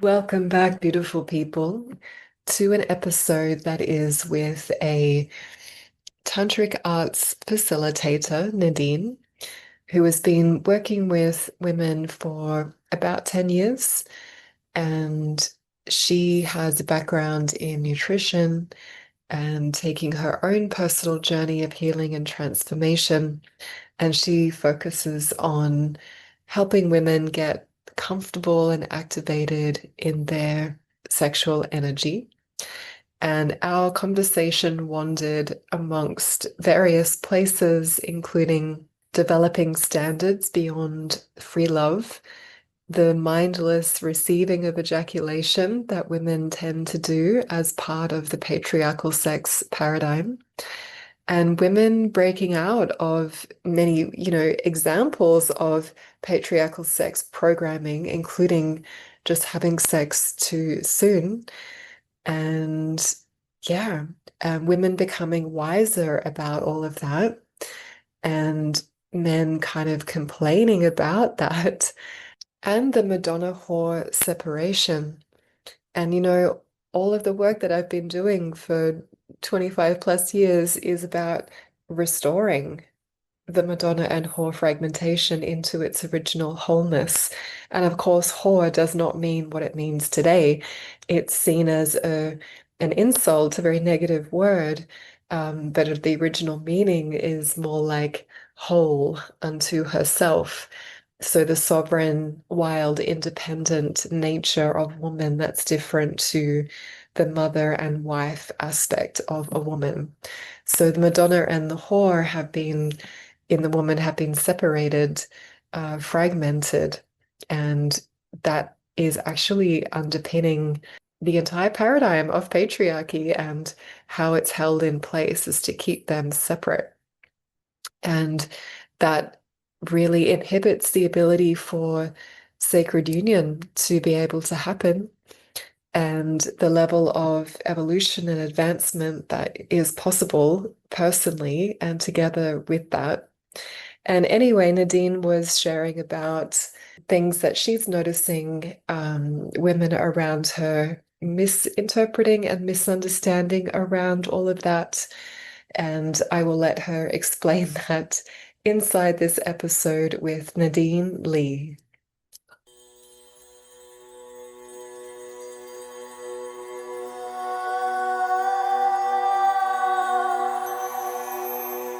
Welcome back, beautiful people, to an episode that is with a tantric arts facilitator, Nadine, who has been working with women for about 10 years. And she has a background in nutrition and taking her own personal journey of healing and transformation. And she focuses on helping women get comfortable and activated in their sexual energy. And our conversation wandered amongst various places, including developing standards beyond free love, the mindless receiving of ejaculation that women tend to do as part of the patriarchal sex paradigm, and women breaking out of many, examples of patriarchal sex programming, including just having sex too soon. And yeah, women becoming wiser about all of that, and men kind of complaining about that, and the Madonna whore separation. And all of the work that I've been doing for 25 plus years is about restoring the Madonna and whore fragmentation into its original wholeness. And of course, whore does not mean what it means today. It's seen as an insult, a very negative word. But the original meaning is more like whole unto herself. So the sovereign, wild, independent nature of woman that's different to the mother and wife aspect of a woman. So the Madonna and the whore have been in the woman have been separated, fragmented, and that is actually underpinning the entire paradigm of patriarchy, and how it's held in place is to keep them separate. And that really inhibits the ability for sacred union to be able to happen, and the level of evolution and advancement that is possible personally and together with that. And anyway, Nadine was sharing about things that she's noticing, women around her misinterpreting and misunderstanding around all of that. And I will let her explain that inside this episode with Nadine Lee.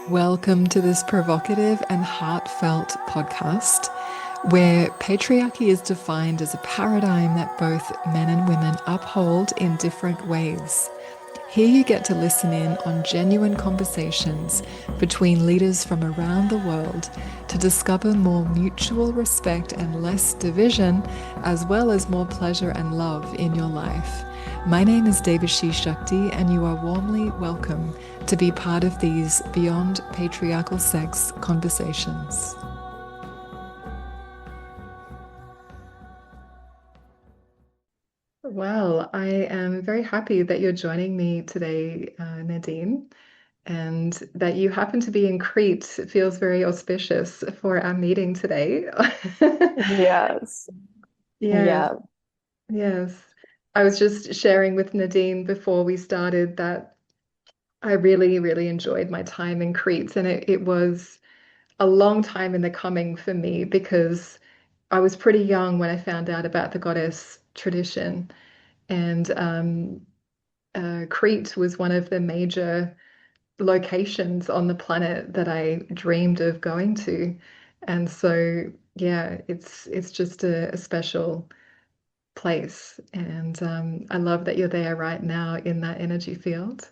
Welcome to this provocative and heartfelt podcast, where patriarchy is defined as a paradigm that both men and women uphold in different ways. Here you get to listen in on genuine conversations between leaders from around the world to discover more mutual respect and less division, as well as more pleasure and love in your life. My name is Devashi Shakti, and you are warmly welcome to be part of these Beyond Patriarchal Sex conversations. Well, I am very happy that you're joining me today, Nadine, and that you happen to be in Crete. It feels very auspicious for our meeting today. Yes. Yes, Yeah. yes. I was just sharing with Nadine before we started that I really, really enjoyed my time in Crete, and it was a long time in the coming for me because I was pretty young when I found out about the goddess tradition. And Crete was one of the major locations on the planet that I dreamed of going to. And so, yeah, it's just a special place. And I love that you're there right now in that energy field.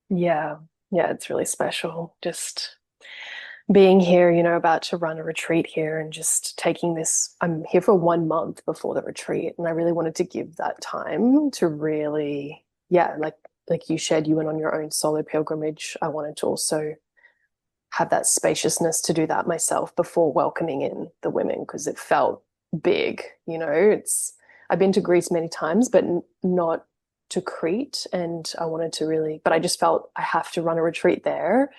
Yeah. Yeah. It's really special. Just being here, about to run a retreat here and just taking this. I'm here for 1 month before the retreat. And I really wanted to give that time to really, yeah, like you shared, you went on your own solo pilgrimage. I wanted to also have that spaciousness to do that myself before welcoming in the women because it felt big. I've been to Greece many times, but not to Crete. And I wanted to really, but I just felt I have to run a retreat there.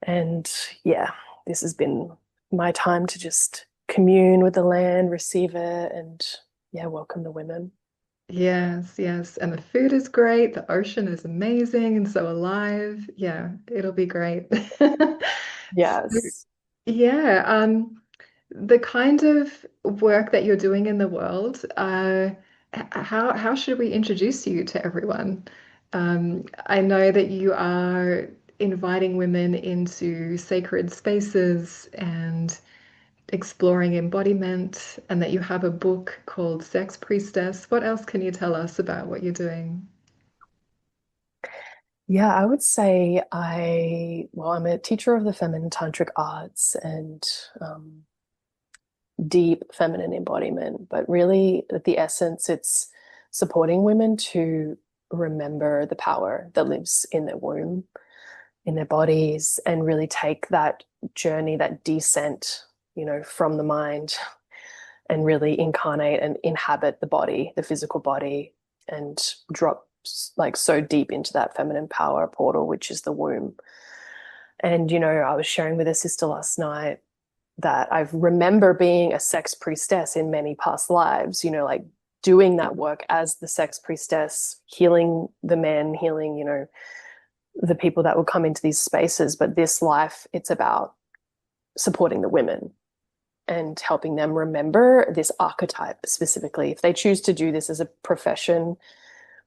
And yeah, this has been my time to just commune with the land, receive it, and yeah, welcome the women. Yes, yes. And the food is great. The ocean is amazing and so alive. Yeah, it'll be great. So, Yes. yeah, the kind of work that you're doing in the world, how should we introduce you to everyone? I know that you are inviting women into sacred spaces and exploring embodiment, and that you have a book called Sex Priestess. What else can you tell us about what you're doing? Yeah, I would say I'm a teacher of the feminine tantric arts and deep feminine embodiment, but really at the essence, it's supporting women to remember the power that lives in their womb, in their bodies, and really take that journey, that descent, from the mind and really incarnate and inhabit the body, the physical body, and drop like so deep into that feminine power portal, which is the womb. And, I was sharing with a sister last night that I remember being a sex priestess in many past lives, like doing that work as the sex priestess, healing the men, healing, the people that would come into these spaces. But this life, it's about supporting the women and helping them remember this archetype specifically. If they choose to do this as a profession,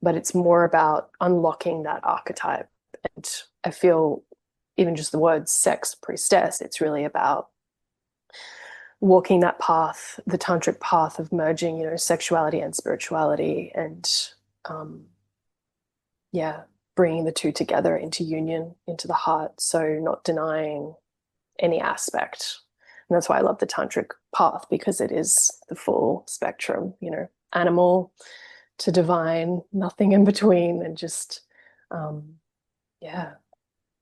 but it's more about unlocking that archetype. And I feel even just the word sex priestess, it's really about walking that path, the tantric path of merging, sexuality and spirituality, and um, yeah, bringing the two together into union, into the heart. So not denying any aspect. And that's why I love the tantric path because it is the full spectrum, animal to divine, nothing in between, and just, um, yeah,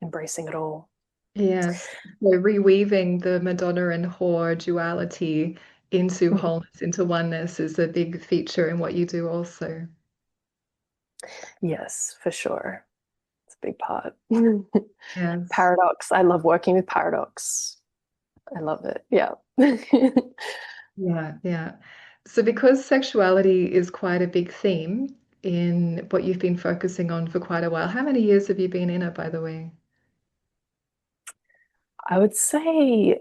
embracing it all. Yes, so reweaving the Madonna and whore duality into wholeness, into oneness is a big feature in what you do also. Yes, for sure. It's a big part. Yes. Paradox. I love working with paradox. I love it. Yeah. Yeah, yeah. So because sexuality is quite a big theme in what you've been focusing on for quite a while, how many years have you been in it, by the way? I would say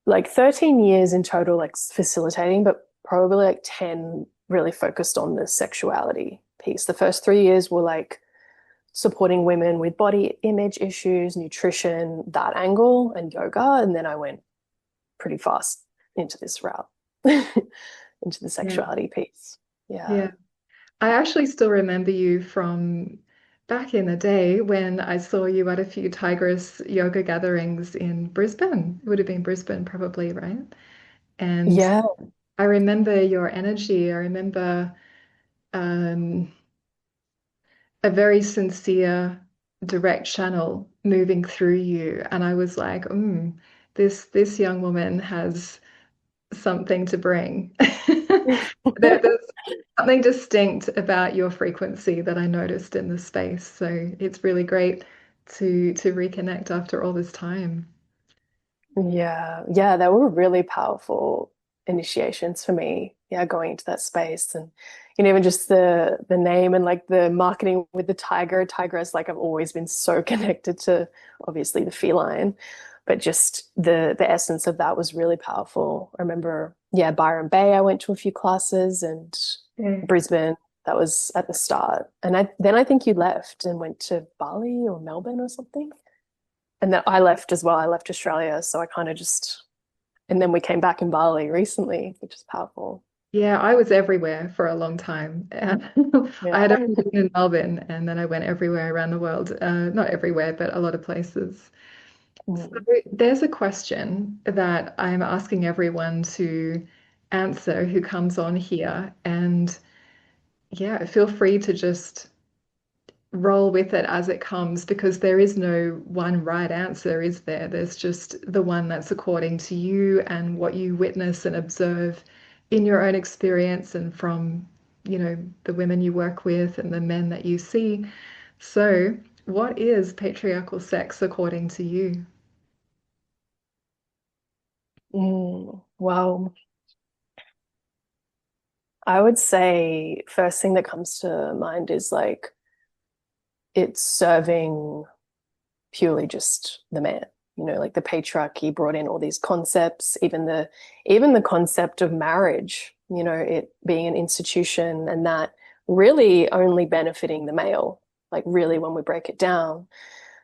like 13 years in total, like facilitating, but probably like 10 really focused on the sexuality piece. The first 3 years were like supporting women with body image issues, nutrition, that angle, and yoga. And then I went pretty fast into this route, into the Yeah. sexuality piece. Yeah. Yeah. I actually still remember you from back in the day when I saw you at a few Tigress yoga gatherings in Brisbane. It would have been Brisbane, probably, right? And Yeah. I remember your energy. I remember um, a very sincere, direct channel moving through you, and I was like, this young woman has something to bring. There's something distinct about your frequency that I noticed in the space. So it's really great to reconnect after all this time. Yeah, yeah, they were really powerful initiations for me. Yeah, going into that space and even just the name and like the marketing with the tiger. Tigress, like I've always been so connected to obviously the feline, but just the essence of that was really powerful. I remember, yeah, Byron Bay, I went to a few classes and Yeah. Brisbane, that was at the start. And I think you left and went to Bali or Melbourne or something. And then I left as well. I left Australia. So I kind of just, and then we came back in Bali recently, which is powerful. Yeah, I was everywhere for a long time. And I Yeah. had only been in Melbourne and then I went everywhere around the world. Not everywhere, but a lot of places. So Mm. there's a question that I'm asking everyone to answer who comes on here. And yeah, feel free to just roll with it as it comes because there is no one right answer, is there? There's just the one that's according to you and what you witness and observe in your own experience and from, the women you work with and the men that you see. So, what is patriarchal sex according to you? Well, I would say first thing that comes to mind is like it's serving purely just the man. Like the patriarchy brought in all these concepts, even the concept of marriage, it being an institution and that really only benefiting the male, like really when we break it down.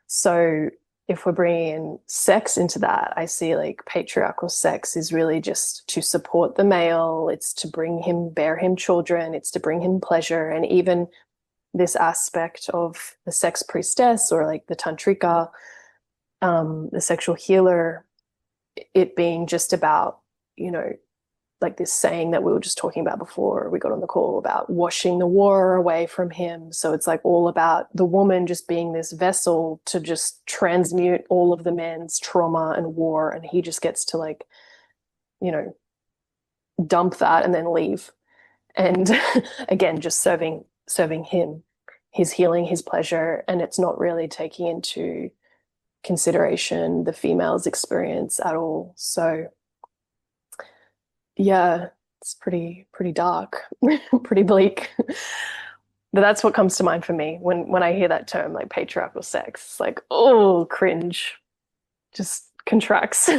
So if we're bringing sex into that, I see like patriarchal sex is really just to support the male. It's to bear him children. It's to bring him pleasure. And even this aspect of the sex priestess or like the tantrika, the sexual healer, it being just about, you know, like this saying that we were just talking about before we got on the call about washing the war away from him. So it's like all about the woman just being this vessel to just transmute all of the man's trauma and war. And he just gets to like, you know, dump that and then leave. And again, just serving him, his healing, his pleasure. And it's not really taking into consideration the female's experience at all. So yeah, it's pretty dark, pretty bleak. But that's what comes to mind for me when I hear that term, like patriarchal sex. It's like, oh, cringe, just contracts.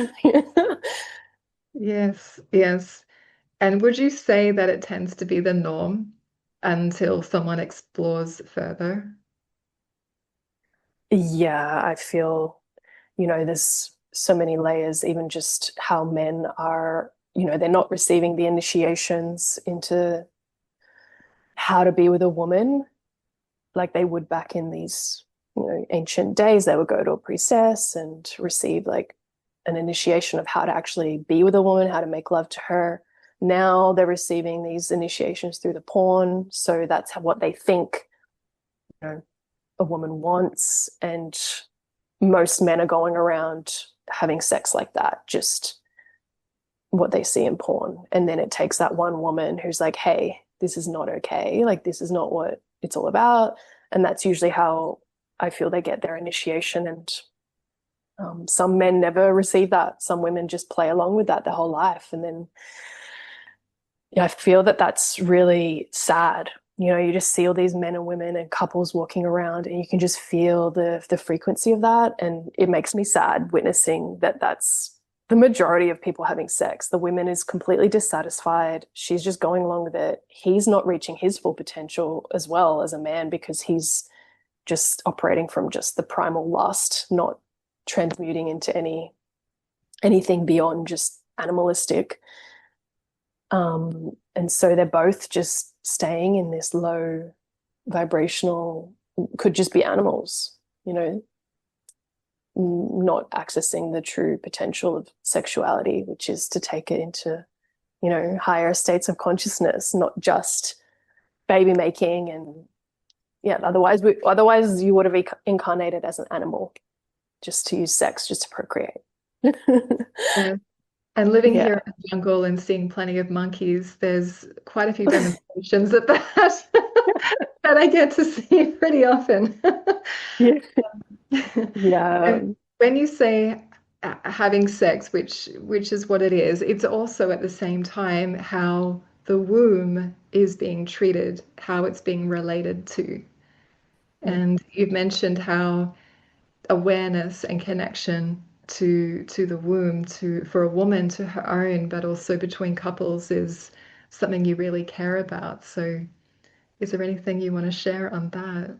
Yes, yes. And would you say that it tends to be the norm until someone explores further? Yeah, I feel, there's so many layers, even just how men are, they're not receiving the initiations into how to be with a woman like they would back in these, ancient days. They would go to a priestess and receive like an initiation of how to actually be with a woman, how to make love to her. Now they're receiving these initiations through the porn. So that's what they think, you know, a woman wants. And most men are going around having sex like that, just what they see in porn. And then it takes that one woman who's like, hey, this is not okay. Like, this is not what it's all about. And that's usually how I feel they get their initiation. And some men never receive that. Some women just play along with that their whole life. And then I feel that that's really sad. You just see all these men and women and couples walking around, and you can just feel the frequency of that. And it makes me sad witnessing that that's the majority of people having sex. The woman is completely dissatisfied. She's just going along with it. He's not reaching his full potential as well as a man because he's just operating from just the primal lust, not transmuting into anything beyond just animalistic. And so they're both just staying in this low vibrational, could just be animals, not accessing the true potential of sexuality, which is to take it into, higher states of consciousness, not just baby making. And yeah, otherwise you would have incarnated as an animal just to use sex, just to procreate. Yeah. And living Yeah. here in the jungle and seeing plenty of monkeys, there's quite a few demonstrations of that that I get to see pretty often. Yeah. Yeah. And when you say having sex, which is what it is, it's also at the same time how the womb is being treated, how it's being related to. And you've mentioned how awareness and connection to the womb, to for a woman to her own, but also between couples is something you really care about. So is there anything you want to share on that?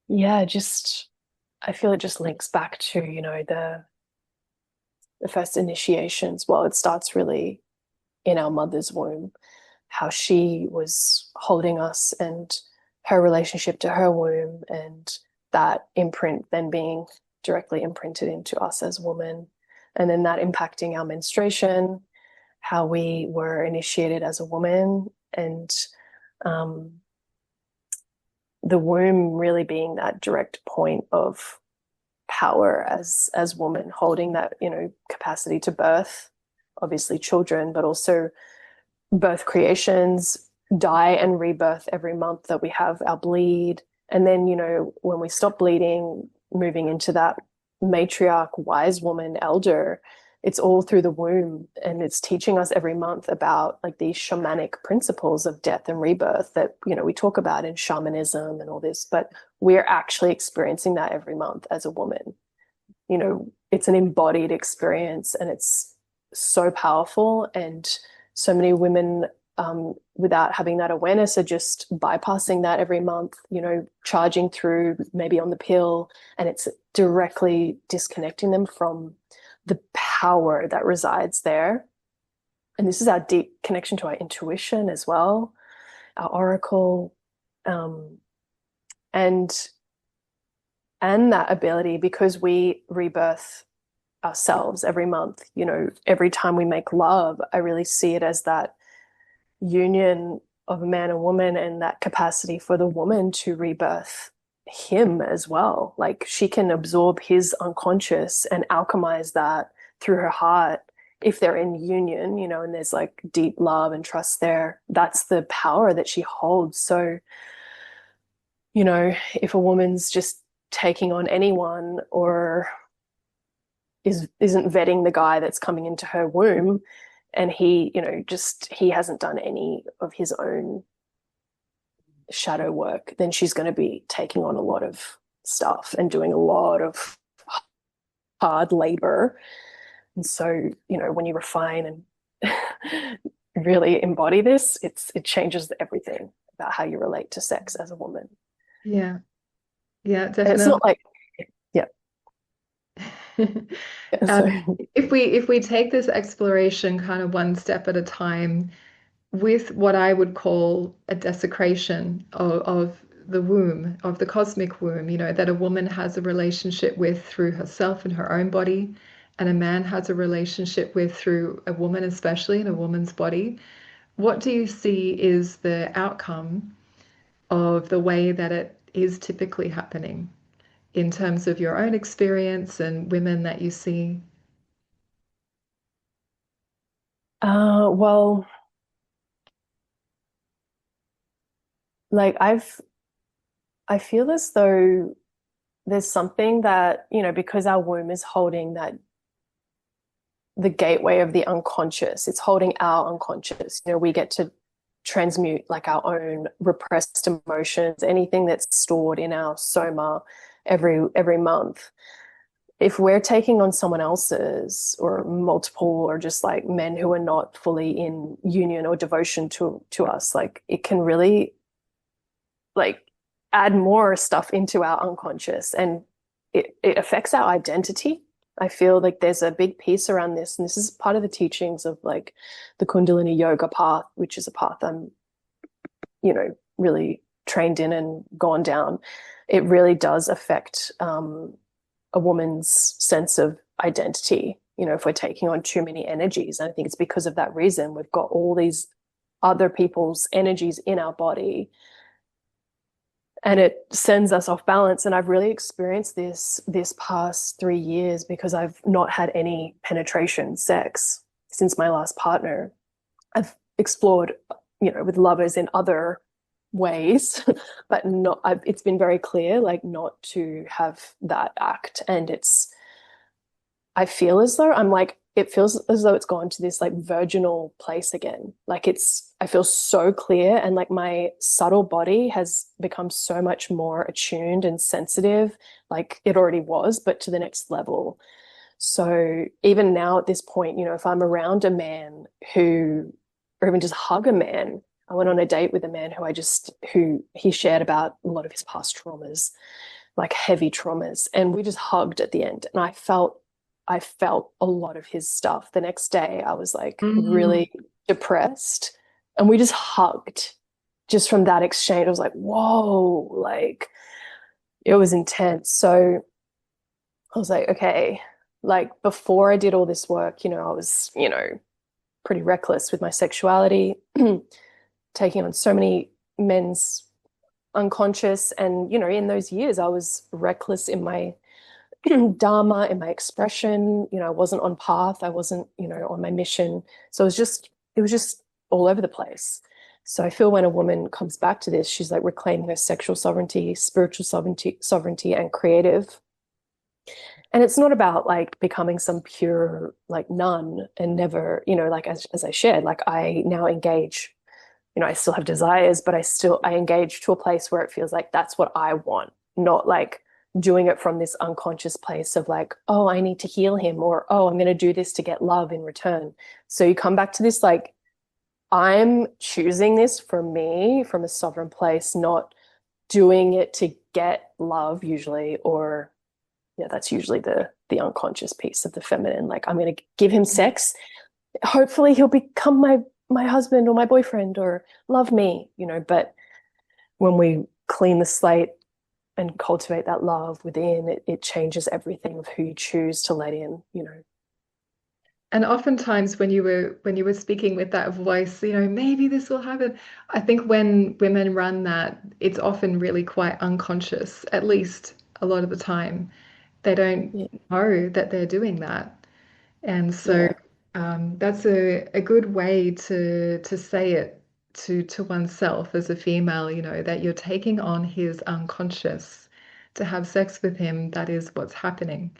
Yeah, just I feel it just links back to, the first initiations. Well, it starts really in our mother's womb, how she was holding us and her relationship to her womb, and that imprint then being directly imprinted into us as women. And then that impacting our menstruation, how we were initiated as a woman, and um, the womb really being that direct point of power as women, holding that capacity to birth obviously children, but also birth creations, die and rebirth every month that we have our bleed. And then when we stop bleeding, moving into that matriarch, wise woman, elder, it's all through the womb, and it's teaching us every month about like these shamanic principles of death and rebirth that, you know, we talk about in shamanism and all this, but we're actually experiencing that every month as a woman. You know, it's an embodied experience, and it's so powerful. And so many women, without having that awareness, are just bypassing that every month, you know, charging through maybe on the pill, and it's directly disconnecting them from the power that resides there. And this is our deep connection to our intuition as well, our oracle, um, and that ability, because we rebirth ourselves every month, you know, every time we make love, I really see it as that union of a man and woman, and that capacity for the woman to rebirth him as well. Like she can absorb his unconscious and alchemize that through her heart if they're in union, you know, and there's like deep love and trust there. That's the power that she holds. So, you know, if a woman's just taking on anyone, or isn't vetting the guy that's coming into her womb, and he, you know, just he hasn't done any of his own shadow work, then she's going to be taking on a lot of stuff and doing a lot of hard labor. And so, you know, when you refine and really embody this, it changes everything about how you relate to sex as a woman. Yeah. Yeah, And it's definitely. not like, yeah. So, If we take this exploration kind of one step at a time, with what I would call a desecration of the womb, of the cosmic womb, you know, that a woman has a relationship with through herself and her own body, and a man has a relationship with through a woman, especially in a woman's body. What do you see is the outcome of the way that it is typically happening in terms of your own experience and women that you see? well, like I feel as though there's something that, you know, because our womb is holding that, the gateway of the unconscious, it's holding our unconscious. You know, we get to transmute like our own repressed emotions, anything that's stored in our soma every month. If we're taking on someone else's, or multiple, or just like men who are not fully in union or devotion to us, like it can really like add more stuff into our unconscious, and it affects our identity. I feel like there's a big piece around this, and this is part of the teachings of like the Kundalini yoga path, which is a path I'm, you know, really trained in and gone down. It really does affect a woman's sense of identity. You know, if we're taking on too many energies, and I think it's because of that reason we've got all these other people's energies in our body, and it sends us off balance. And I've really experienced this past 3 years, because I've not had any penetration sex since my last partner. I've explored, you know, with lovers in other ways, but not. It's been very clear, like, not to have that act. And I feel as though I'm like, it feels as though it's gone to this like virginal place again. Like I feel so clear, and like my subtle body has become so much more attuned and sensitive, like it already was, but to the next level. So even now at this point, you know, if I'm around a man who, or even just hug a man, I went on a date with a man who he shared about a lot of his past traumas, like heavy traumas. And we just hugged at the end. And I felt a lot of his stuff. The next day, I was like Mm. really depressed, and we just hugged just from that exchange. I was like, whoa, like it was intense. So I was like, okay, like before I did all this work, you know, I was, you know, pretty reckless with my sexuality, taking on so many men's unconscious. And, you know, in those years, I was reckless in my dharma, in my expression. You know, I wasn't on path. I wasn't, you know, on my mission. So it was just all over the place. So I feel when a woman comes back to this, she's like reclaiming her sexual sovereignty, spiritual sovereignty, and creative. and it's not about like becoming some pure like nun and never, like as I shared, like I now engage, I still have desires, but I engage to a place where it feels like that's what I want, not like doing it from this unconscious place of like, oh, I need to heal him, or oh, I'm going to do this to get love in return. So you come back to this like, I'm choosing this for me from a sovereign place, not doing it to get love usually, or yeah, that's usually the unconscious piece of the feminine. Like I'm going to give him sex. Hopefully he'll become my husband or my boyfriend or love me, but when we clean the slate and cultivate that love within, it changes everything of who you choose to let in. And oftentimes when you were speaking with that voice, maybe this will happen. I think when women run that, it's often really quite unconscious, at least a lot of the time. They don't Yeah. know that they're doing that. And so Yeah. that's a good way to say it to oneself as a female, that you're taking on his unconscious to have sex with him. That is what's happening.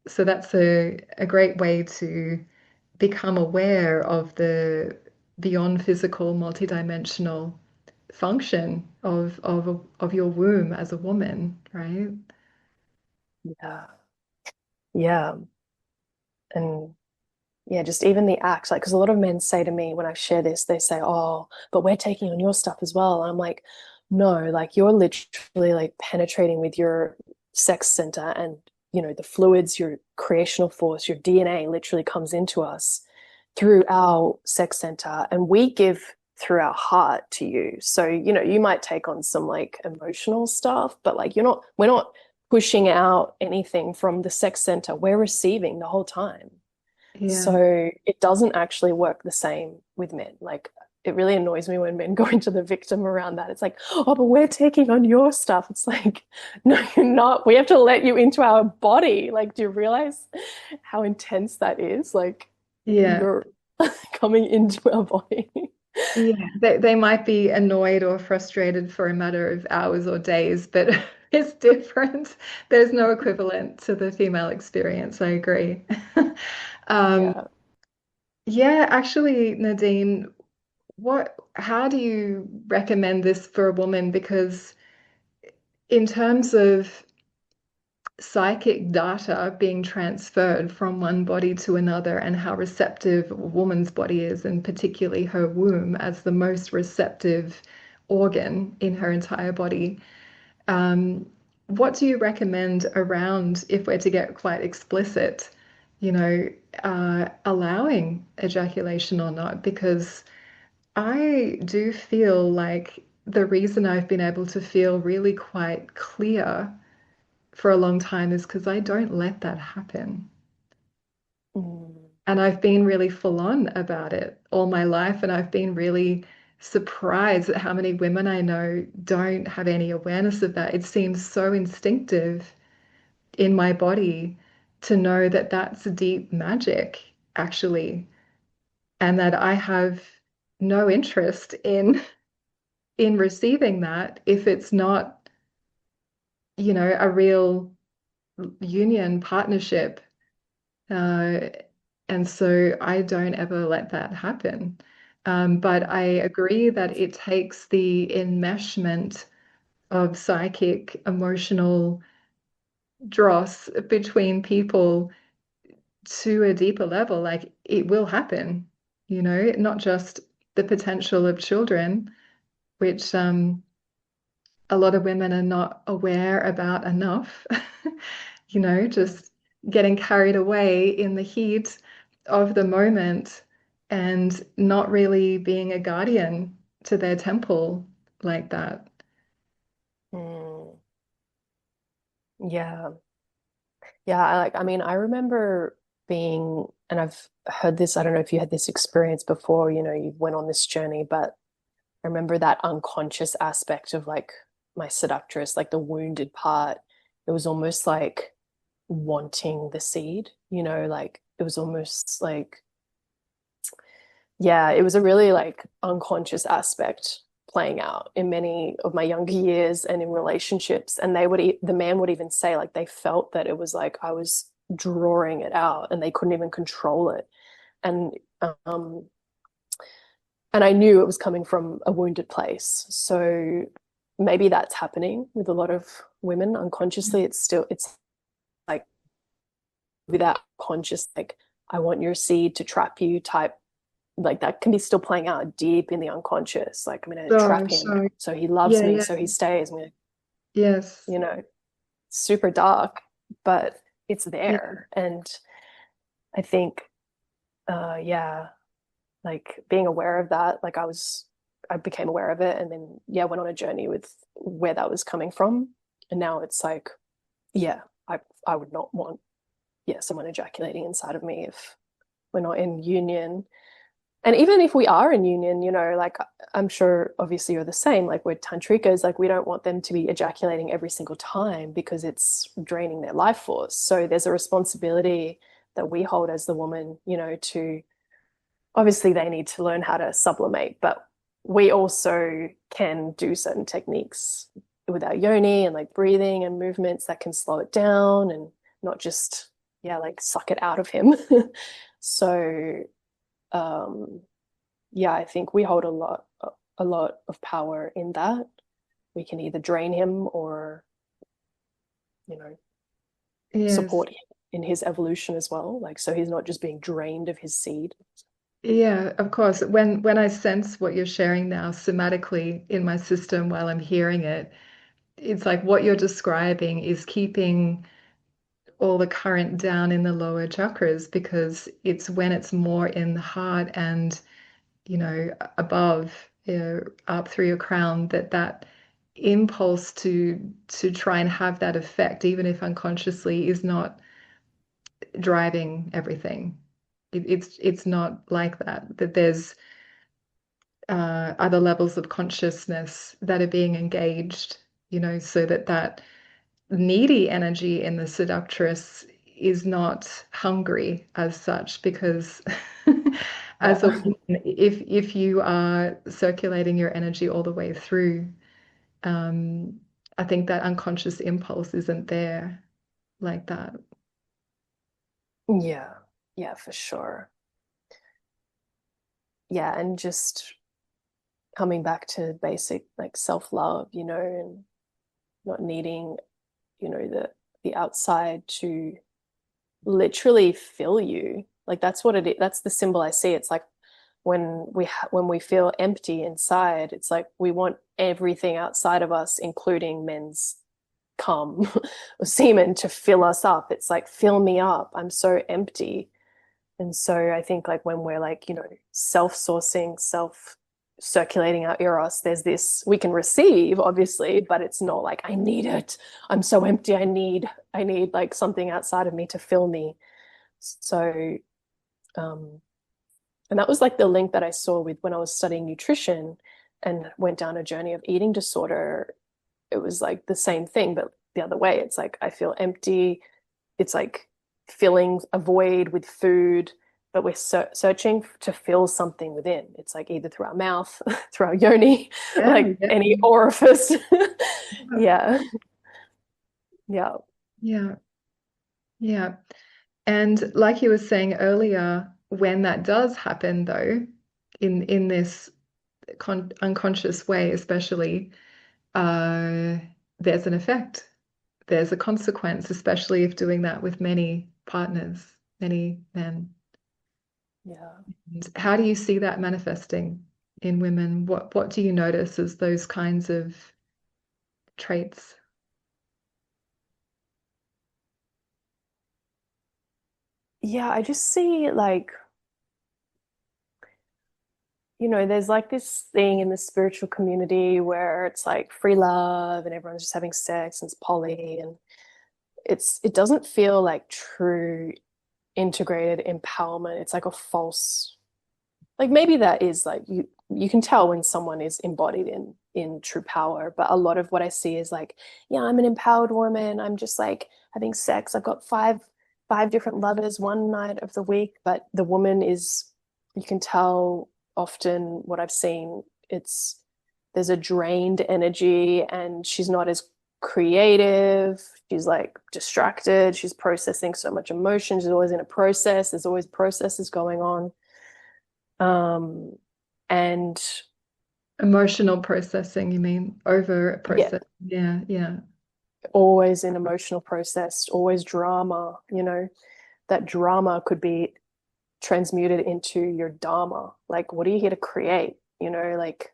So that's a great way to become aware of the beyond physical, multidimensional function of your womb as a woman, right? Yeah. Yeah. And yeah, just even the act, like, because a lot of men say to me when I share this, they say, oh, but we're taking on your stuff as well. And I'm like, no, like you're literally like penetrating with your sex center and, the fluids, your creational force, your DNA literally comes into us through our sex center and we give through our heart to you. So, you might take on some like emotional stuff, but like we're not pushing out anything from the sex center. We're receiving the whole time. Yeah. So it doesn't actually work the same with men. Like it really annoys me when men go into the victim around that. It's like, oh, but we're taking on your stuff. It's like, no, you're not. We have to let you into our body. Like, do you realize how intense that is? Like, Yeah. you're coming into our body. Yeah, they might be annoyed or frustrated for a matter of hours or days, but it's different. There's no equivalent to the female experience. I agree. Um, Yeah. yeah, actually, Nadine, how do you recommend this for a woman? Because in terms of psychic data being transferred from one body to another and how receptive a woman's body is, and particularly her womb as the most receptive organ in her entire body. Um, what do you recommend around, if we're to get quite explicit, you know, allowing ejaculation or not? Because I do feel like the reason I've been able to feel really quite clear for a long time is because I don't let that happen. Mm. And I've been really full on about it all my life. And I've been really surprised at how many women I know don't have any awareness of that. It seems so instinctive in my body to know that that's deep magic, actually, and that I have no interest in receiving that if it's not, a real union partnership. Uh, and so I don't ever let that happen. But I agree that it takes the enmeshment of psychic, emotional dross between people to a deeper level. Like it will happen, not just the potential of children, which a lot of women are not aware about enough. Just getting carried away in the heat of the moment and not really being a guardian to their temple like that. Mm. Yeah. Yeah, I mean, I remember being, and I've heard this, I don't know if you had this experience before, you went on this journey, but I remember that unconscious aspect of like my seductress, like the wounded part. It was almost like wanting the seed, like it was almost like, yeah, it was a really like unconscious aspect playing out in many of my younger years and in relationships. And the man would even say like they felt that it was like I was drawing it out and they couldn't even control it. And um and I knew it was coming from a wounded place. So maybe that's happening with a lot of women unconsciously. It's like without conscious, like, I want your seed to trap you type, like that can be still playing out deep in the unconscious. Like, I'm going to Sure, trap him. sure. So he loves Yeah, me. yeah. So he stays. I'm going to, Yes. you know, super dark, but it's Yeah. there. And I think, yeah, like being aware of that, like I became aware of it and then, yeah, went on a journey with where that was coming from. And now it's like, yeah, I would not want, yeah, someone ejaculating inside of me if we're not in union. And even if we are in union, like I'm sure obviously you're the same, like we're tantrikas, like we don't want them to be ejaculating every single time because it's draining their life force. So there's a responsibility that we hold as the woman, to obviously they need to learn how to sublimate, but we also can do certain techniques with our yoni and like breathing and movements that can slow it down and not just, yeah, like suck it out of him. So um yeah, I think we hold a lot of power in that. We can either drain him or, you know, Yes. support him in his evolution as well. Like, so he's not just being drained of his seed. Yeah, of course. When I sense what you're sharing now somatically in my system while I'm hearing it, it's like what you're describing is keeping all the current down in the lower chakras because it's when it's more in the heart and, above, up through your crown that impulse to try and have that effect, even if unconsciously, is not driving everything. It's not like that. That there's other levels of consciousness that are being engaged, so that needy energy in the seductress is not hungry as such, because as a Yeah. woman, if you are circulating your energy all the way through, um, I think that unconscious impulse isn't there like that. Yeah. Yeah, for sure. Yeah. And just coming back to basic like self-love, and not needing, the outside to literally fill you. Like that's what it is. That's the symbol I see. It's like when we feel empty inside, it's like we want everything outside of us, including men's cum or semen, to fill us up. It's like, fill me up. I'm so empty. And so I think like when we're like, self-sourcing, self-circulating our eros, there's this, we can receive obviously, but it's not like I need it. I'm so empty. I need like something outside of me to fill me. So um and that was like the link that I saw with when I was studying nutrition and went down a journey of eating disorder. It was like the same thing, but the other way. It's like I feel empty. It's like filling a void with food, but we're searching to fill something within. It's like either through our mouth, through our yoni, Yeah, like yeah, any orifice. Yeah. Yeah. yeah, yeah. And like you were saying earlier, when that does happen, though, in this unconscious way, especially, uh, there's an effect. There's a consequence, especially if doing that with many partners, many men. Yeah. And how do you see that manifesting in women? What do you notice as those kinds of traits? Yeah. I just see like, there's like this thing in the spiritual community where it's like free love and everyone's just having sex and it's poly and it doesn't feel like true integrated empowerment. It's like a false, like maybe that is like you can tell when someone is embodied in true power, but a lot of what I see is like, yeah, I'm an empowered woman. I'm just like having sex. I've got five different lovers one night of the week, but the woman is, you can tell often what I've seen, it's there's a drained energy and she's not as creative. She's like distracted. She's processing so much emotion. She's always in a process. There's always processes going on. And Emotional processing, you mean over yeah, processing? Yeah, yeah. always in emotional process, always drama, that drama could be transmuted into your dharma. Like, what are you here to create? Like,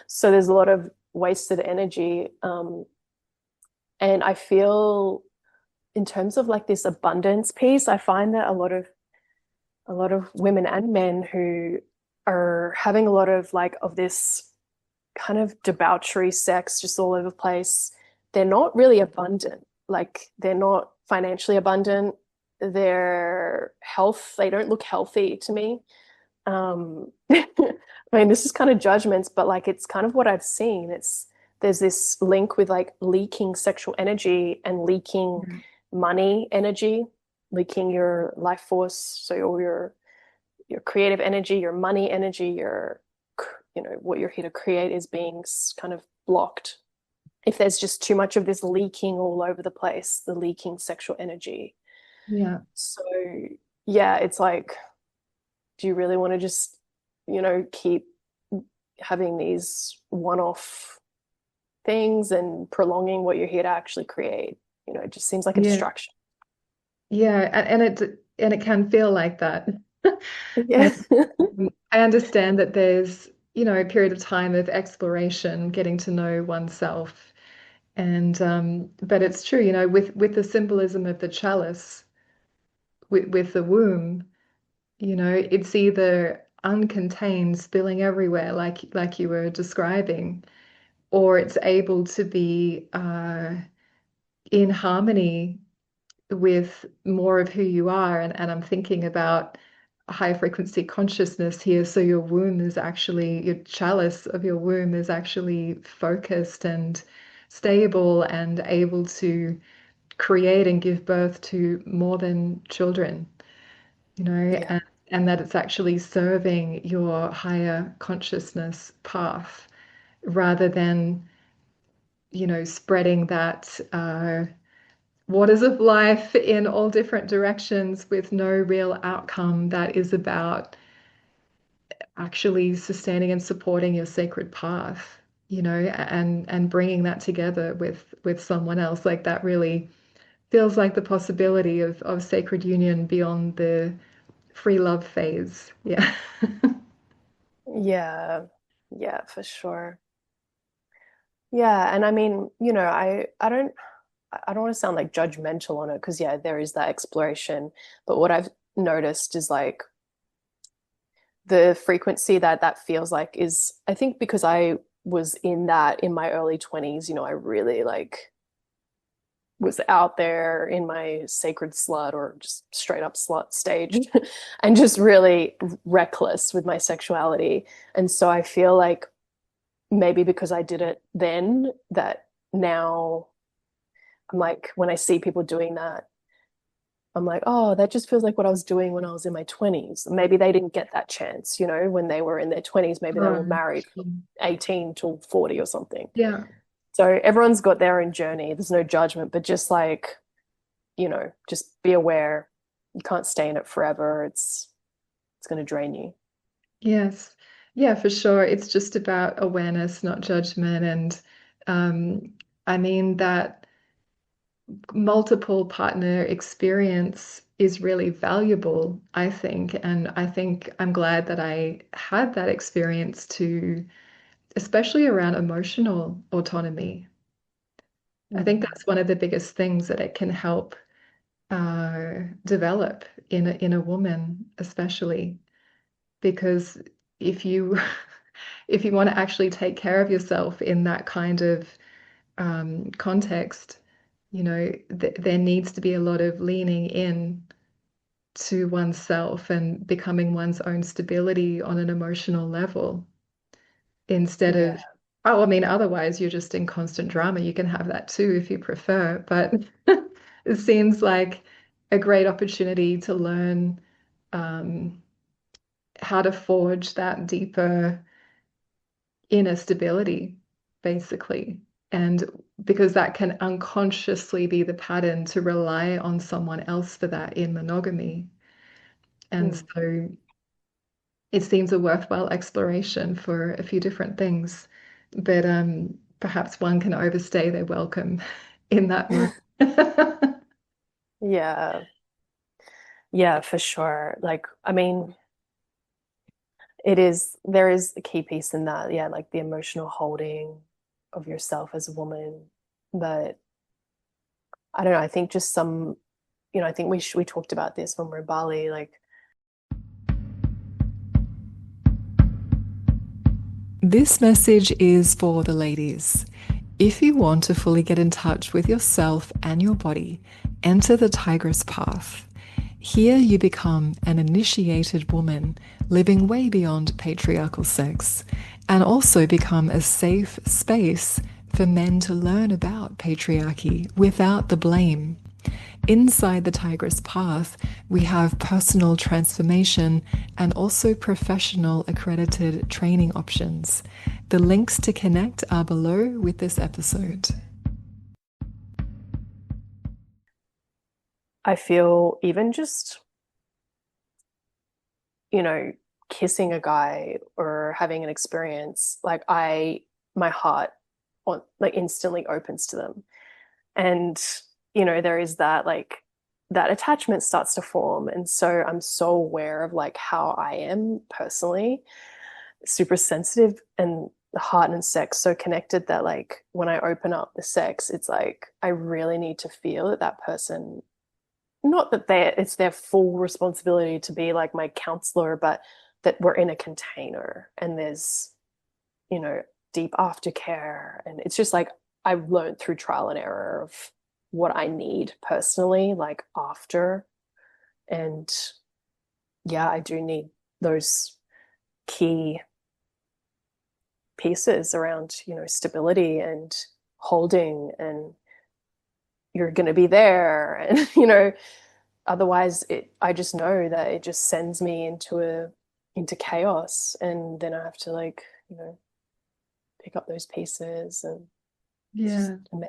so there's a lot of wasted energy. And I feel in terms of like this abundance piece, I find that a lot of women and men who are having a lot of like of this kind of debauchery sex just all over the place, they're not really abundant. Like they're not financially abundant. Their health, they don't look healthy to me. I mean, this is kind of judgments, but like it's kind of what I've seen. There's this link with like leaking sexual energy and leaking Yeah. money energy, leaking your life force. So all your creative energy, your money energy, what you're here to create is being kind of blocked. If there's just too much of this leaking all over the place, the leaking sexual energy. Yeah. So yeah, it's like, do you really want to just, keep having these one-off things and prolonging what you're here to actually create? It just seems like a Yeah. distraction. Yeah, and it can feel like that. Yeah. And I understand that there's, a period of time of exploration, getting to know oneself. And but it's true, with the symbolism of the chalice, with the womb, it's either uncontained, spilling everywhere, like you were describing, or it's able to be in harmony with more of who you are. And I'm thinking about high frequency consciousness here. So your womb is actually, your chalice of your womb is actually focused and stable and able to create and give birth to more than children, Yeah. and that it's actually serving your higher consciousness path rather than, spreading that waters of life in all different directions with no real outcome that is about actually sustaining and supporting your sacred path, and bringing that together with someone else. Like that really feels like the possibility of sacred union beyond the free love phase. Yeah. Yeah. Yeah, for sure. Yeah, and I mean, I don't want to sound like judgmental on it because yeah, there is that exploration. But what I've noticed is like the frequency that feels like is, I think because I was in that in my early 20s, I really like was out there in my sacred slut or just straight up slut stage and just really reckless with my sexuality. And so I feel like maybe because I did it then that now I'm like, when I see people doing that, I'm like, oh, that just feels like what I was doing when I was in my 20s. Maybe they didn't get that chance, when they were in their 20s. Maybe they were Oh, married from 18 till 40 or something. yeah. So everyone's got their own journey. There's no judgment, but just like, just be aware. You can't stay in it forever. It's going to drain you. Yes. Yeah, for sure. It's just about awareness, not judgment. And I mean that multiple partner experience is really valuable, I think. And I think I'm glad that I had that experience too, especially around emotional autonomy. I think Mm. that's one of the biggest things that it can help develop in a woman, especially because if you if you want to actually take care of yourself in that kind of context, there needs to be a lot of leaning in to oneself and becoming one's own stability on an emotional level instead Yeah. of, oh, I mean, otherwise you're just in constant drama. You can have that too if you prefer, but it seems like a great opportunity to learn um, how to forge that deeper inner stability, basically. And because that can unconsciously be the pattern to rely on someone else for that in monogamy. And Mm. so it seems a worthwhile exploration for a few different things. But perhaps one can overstay their welcome in that moment. Yeah. Yeah, for sure. Like, I mean, there is a key piece in that, yeah, like the emotional holding of yourself as a woman. But I don't know, I think just some, I think we talked about this when we are in Bali, like, This message is for the ladies. If you want to fully get in touch with yourself and your body, enter the Tigress Path. Here you become an initiated woman living way beyond patriarchal sex, and also become a safe space for men to learn about patriarchy without the blame. Inside the Tigress Path, we have personal transformation and also professional accredited training options. The links to connect are below with this episode. I feel even just, you know, kissing a guy or having an experience, like my heart like instantly opens to them. And, there is that like that attachment starts to form. And so I'm so aware of like how I am personally, super sensitive, and the heart and sex so connected that like when I open up the sex, it's like I really need to feel that that person, not that it's their full responsibility to be like my counselor, but that we're in a container and there's, you know, deep aftercare. And it's just like I've learned through trial and error of what I need personally, like after. And yeah, I do need those key pieces around, stability and holding, and you're going to be there. And, otherwise I just know that it just sends me into chaos. And then I have to like, pick up those pieces, and it's just Yeah. a mess.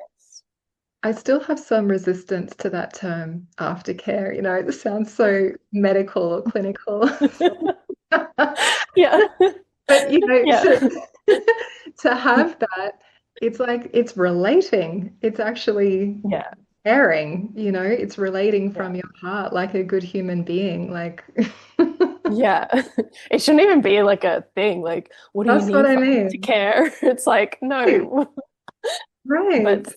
I still have some resistance to that term aftercare. It sounds so medical or clinical. Yeah. But Yeah. to have that, it's like it's relating. It's actually Yeah. caring, it's relating Yeah. from your heart like a good human being. Like Yeah. It shouldn't even be like a thing. Like, what do you that's what need I for to mean. care? It's like, Right. no. Right. But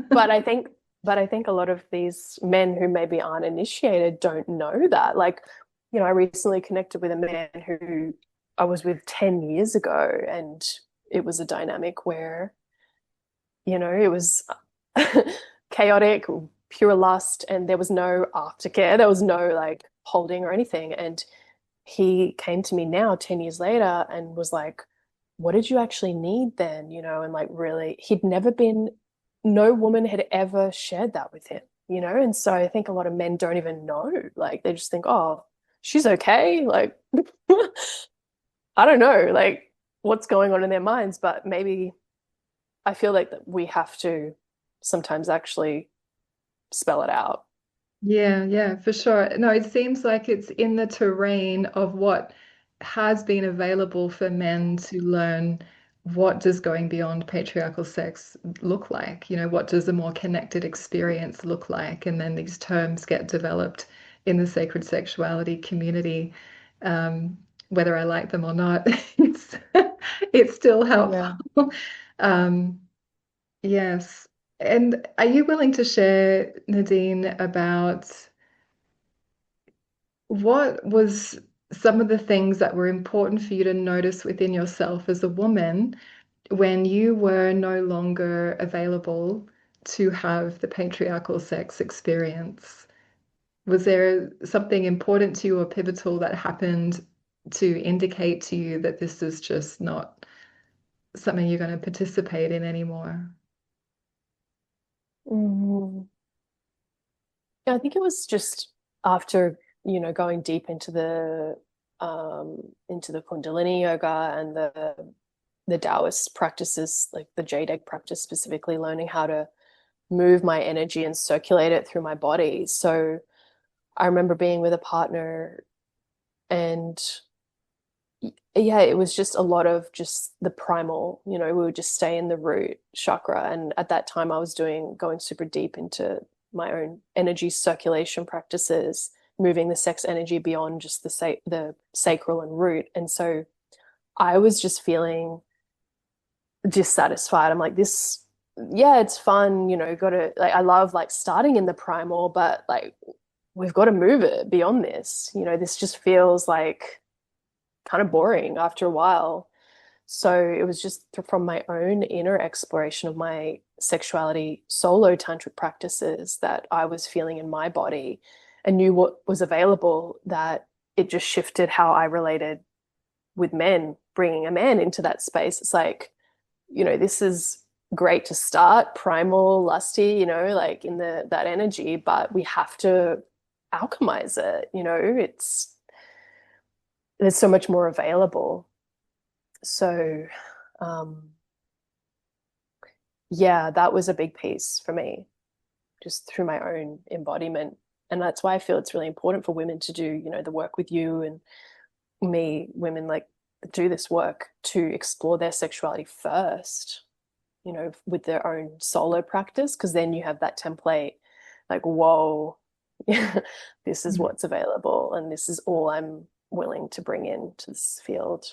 but I think but I think a lot of these men who maybe aren't initiated don't know that. Like, I recently connected with a man who I was with 10 years ago, and it was a dynamic where, it was chaotic, pure lust, and there was no aftercare. There was no like holding or anything. And he came to me now 10 years later and was like, what did you actually need then? And like really, no woman had ever shared that with him, And so I think a lot of men don't even know. Like they just think, oh, she's okay. Like, I don't know, like what's going on in their minds, but maybe I feel like that we have to sometimes actually spell it out. Yeah, yeah, for sure. No, it seems like it's in the terrain of what has been available for men to learn what does going beyond patriarchal sex look like? What does a more connected experience look like? And then these terms get developed in the sacred sexuality community. Um, whether I like them or not, it's still helpful. Yeah. Um, yes. And are you willing to share, Nadine, about what was some of the things that were important for you to notice within yourself as a woman when you were no longer available to have the patriarchal sex experience? Was there something important to you or pivotal that happened to indicate to you that this is just not something you're going to participate in anymore? Mm. Yeah, I think it was just after, going deep into the into the Kundalini yoga and the Taoist practices, like the jade egg practice specifically, learning how to move my energy and circulate it through my body. So I remember being with a partner, and yeah, it was just a lot of just the primal, we would just stay in the root chakra. And at that time I was going super deep into my own energy circulation practices, moving the sex energy beyond just the sacral and root. And so I was just feeling dissatisfied. I'm like, this, yeah, it's fun, gotta, like, I love like starting in the primal, but like we've got to move it beyond this. This just feels like kind of boring after a while. So it was just from my own inner exploration of my sexuality, solo tantric practices that I was feeling in my body and knew what was available, that it just shifted how I related with men, bringing a man into that space. It's like, this is great to start primal, lusty, like in that energy, but we have to alchemize it. There's so much more available. So, um, yeah, that was a big piece for me, just through my own embodiment. And that's why I feel it's really important for women to do, the work with you and me, women like do this work to explore their sexuality first, with their own solo practice, because then you have that template like, whoa, this is what's available and this is all I'm willing to bring into this field.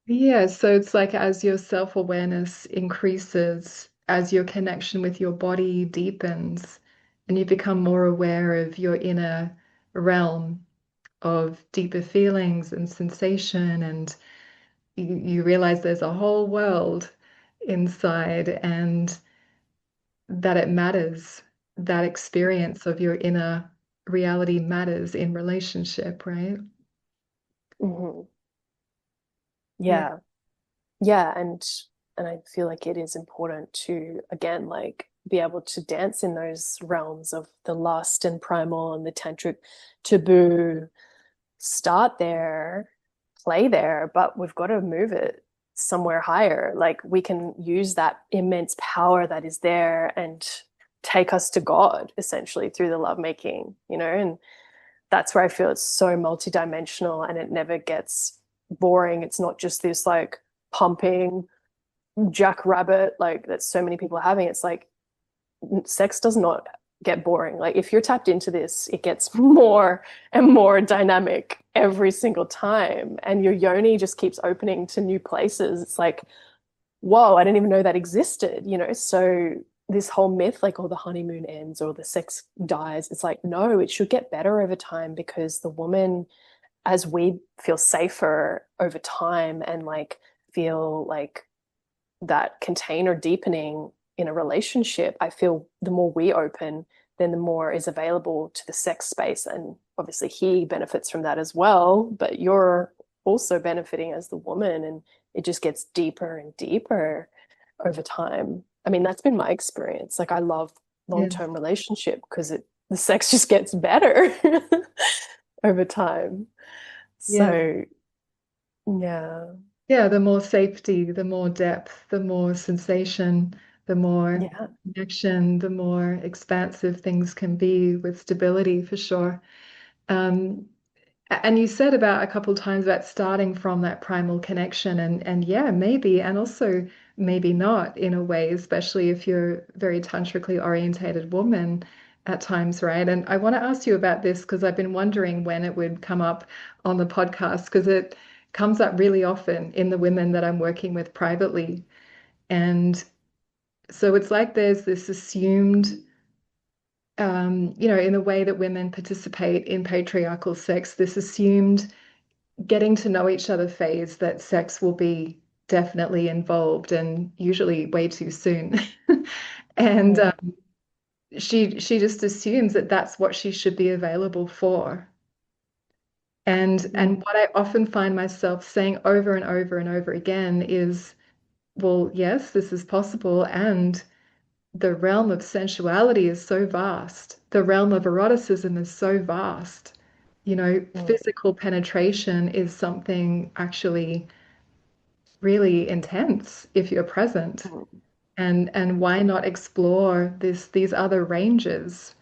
Yeah, so it's like as your self-awareness increases, as your connection with your body deepens, and you become more aware of your inner realm of deeper feelings and sensation, and you realize there's a whole world inside, and that it matters. That experience of your inner reality matters in relationship, right? Mm-hmm. Yeah. Yeah. Yeah, and I feel like it is important to, again, like be able to dance in those realms of the lust and primal and the tantric taboo. Start there, play there, but we've got to move it somewhere higher. Like we can use that immense power that is there and take us to God essentially through the lovemaking, and that's where I feel it's so multidimensional and it never gets boring. It's not just this like pumping jackrabbit like that so many people are having. It's like sex does not get boring. Like if you're tapped into this, it gets more and more dynamic every single time. And your yoni just keeps opening to new places. It's like, whoa, I didn't even know that existed, So this whole myth, like, oh, the honeymoon ends or the sex dies, it's like, no, it should get better over time, because the woman, as we feel safer over time and like feel like that container deepening in a relationship, I feel the more we open, then the more is available to the sex space. And obviously he benefits from that as well, but you're also benefiting as the woman, and it just gets deeper and deeper over time. I mean, that's been my experience. Like I love Yes. long-term relationship because the sex just gets better over time. Yeah. So yeah. Yeah, the more safety, the more depth, the more sensation, the more Yeah. connection, the more expansive things can be with stability for sure. Um, and you said about a couple times about starting from that primal connection, and yeah, maybe, and also maybe not in a way, especially if you're a very tantrically orientated woman at times, right? And I want to ask you about this because I've been wondering when it would come up on the podcast, because it comes up really often in the women that I'm working with privately. And so it's like there's this assumed in the way that women participate in patriarchal sex, this assumed getting to know each other phase that sex will be definitely involved and usually way too soon. And Mm, she just assumes that that's what she should be available for. And mm, what I often find myself saying over and over and over again is, well, yes, this is possible, and the realm of sensuality is so vast. The realm of eroticism is so vast. Mm. Physical penetration is something actually really intense if you're present. Mm. And why not explore these other ranges,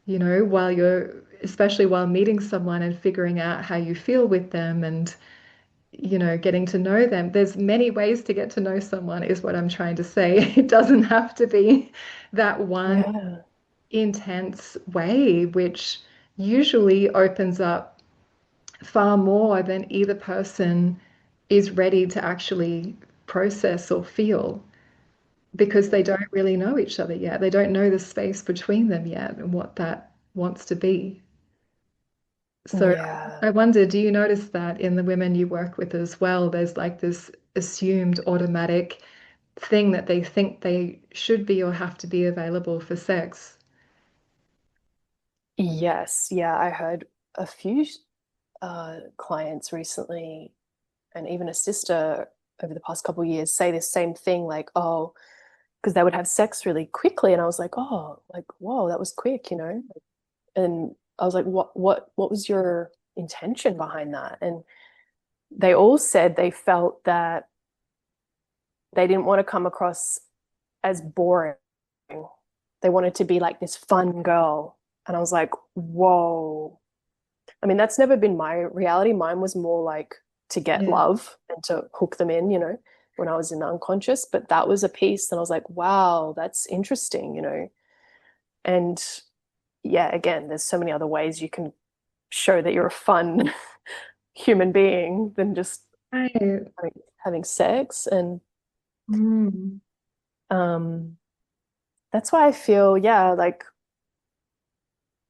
while you're especially while meeting someone and figuring out how you feel with them and getting to know them. There's many ways to get to know someone, is what I'm trying to say. It doesn't have to be that one Yeah. intense way, which usually opens up far more than either person is ready to actually process or feel because they don't really know each other yet. They don't know the space between them yet and what that wants to be. So Yeah. I wonder, do you notice that in the women you work with as well? There's like this assumed automatic thing that they think they should be or have to be available for sex. Yes. Yeah. I heard a few clients recently, and even a sister over the past couple of years, say the same thing, like, oh, because they would have sex really quickly, and I was like, oh, like, whoa, that was quick, and I was like, what was your intention behind that? And they all said they felt that they didn't want to come across as boring. They wanted to be like this fun girl. And I was like, whoa. I mean, that's never been my reality. Mine was more like to get Yeah. love and to hook them in, when I was in the unconscious. But that was a piece. And I was like, wow, that's interesting. And yeah, again, there's so many other ways you can show that you're a fun human being than just Right. having sex. And Mm. um, that's why I feel, yeah, like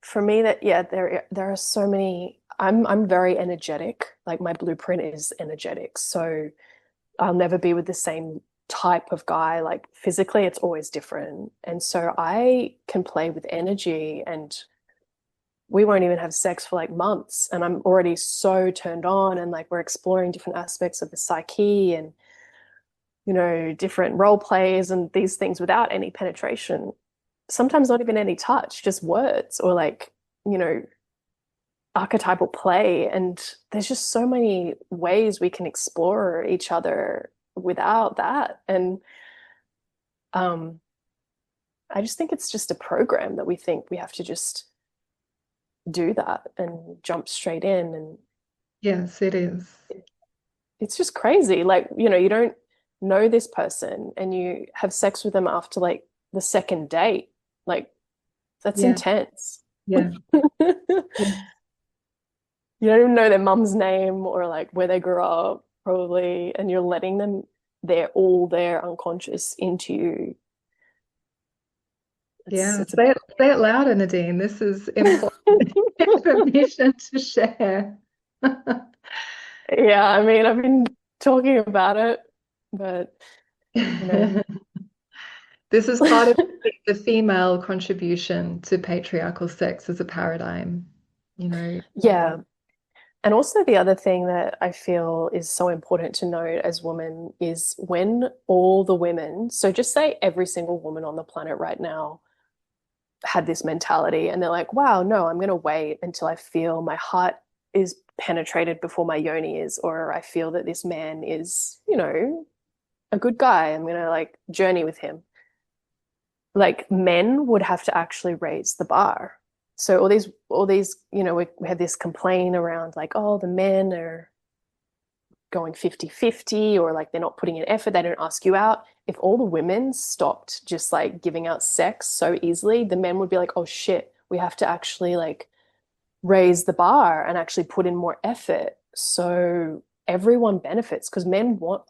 for me that yeah, there are so many. I'm very energetic. Like my blueprint is energetic. So I'll never be with the same type of guy. Like physically, it's always different. And so I can play with energy, and we won't even have sex for like months. And I'm already so turned on, and like we're exploring different aspects of the psyche and different role plays and these things without any penetration. Sometimes not even any touch, just words or like, you know, archetypal play. And there's just so many ways we can explore each other without that. And um, I just think it's just a program that we think we have to just do that and jump straight in. And Yes, it is. it's just crazy. Like, you don't know this person and you have sex with them after like the second date. Like, that's Yeah. intense. Yeah. You Yeah. don't even know their mum's name or like where they grew up, probably, and you're letting them all their unconscious into you. It's Yeah. it's a Say it louder, Nadine. This is important information to share. yeah, I mean, I've been talking about it, but you know, This is part of the female contribution to patriarchal sex as a paradigm, you know. yeah. And also the other thing that I feel is so important to note as women is when all the women, so just say every single woman on the planet right now had this mentality and they're like, wow, no, I'm going to wait until I feel my heart is penetrated before my yoni is, or I feel that this man is, a good guy. I'm going to like journey with him. Like men would have to actually raise the bar. So all these, we have this complaint around like, oh, the men are going 50-50 or like they're not putting in effort, they don't ask you out. If all the women stopped just like giving out sex so easily, the men would be like, oh shit, we have to actually like raise the bar and actually put in more effort. So everyone benefits because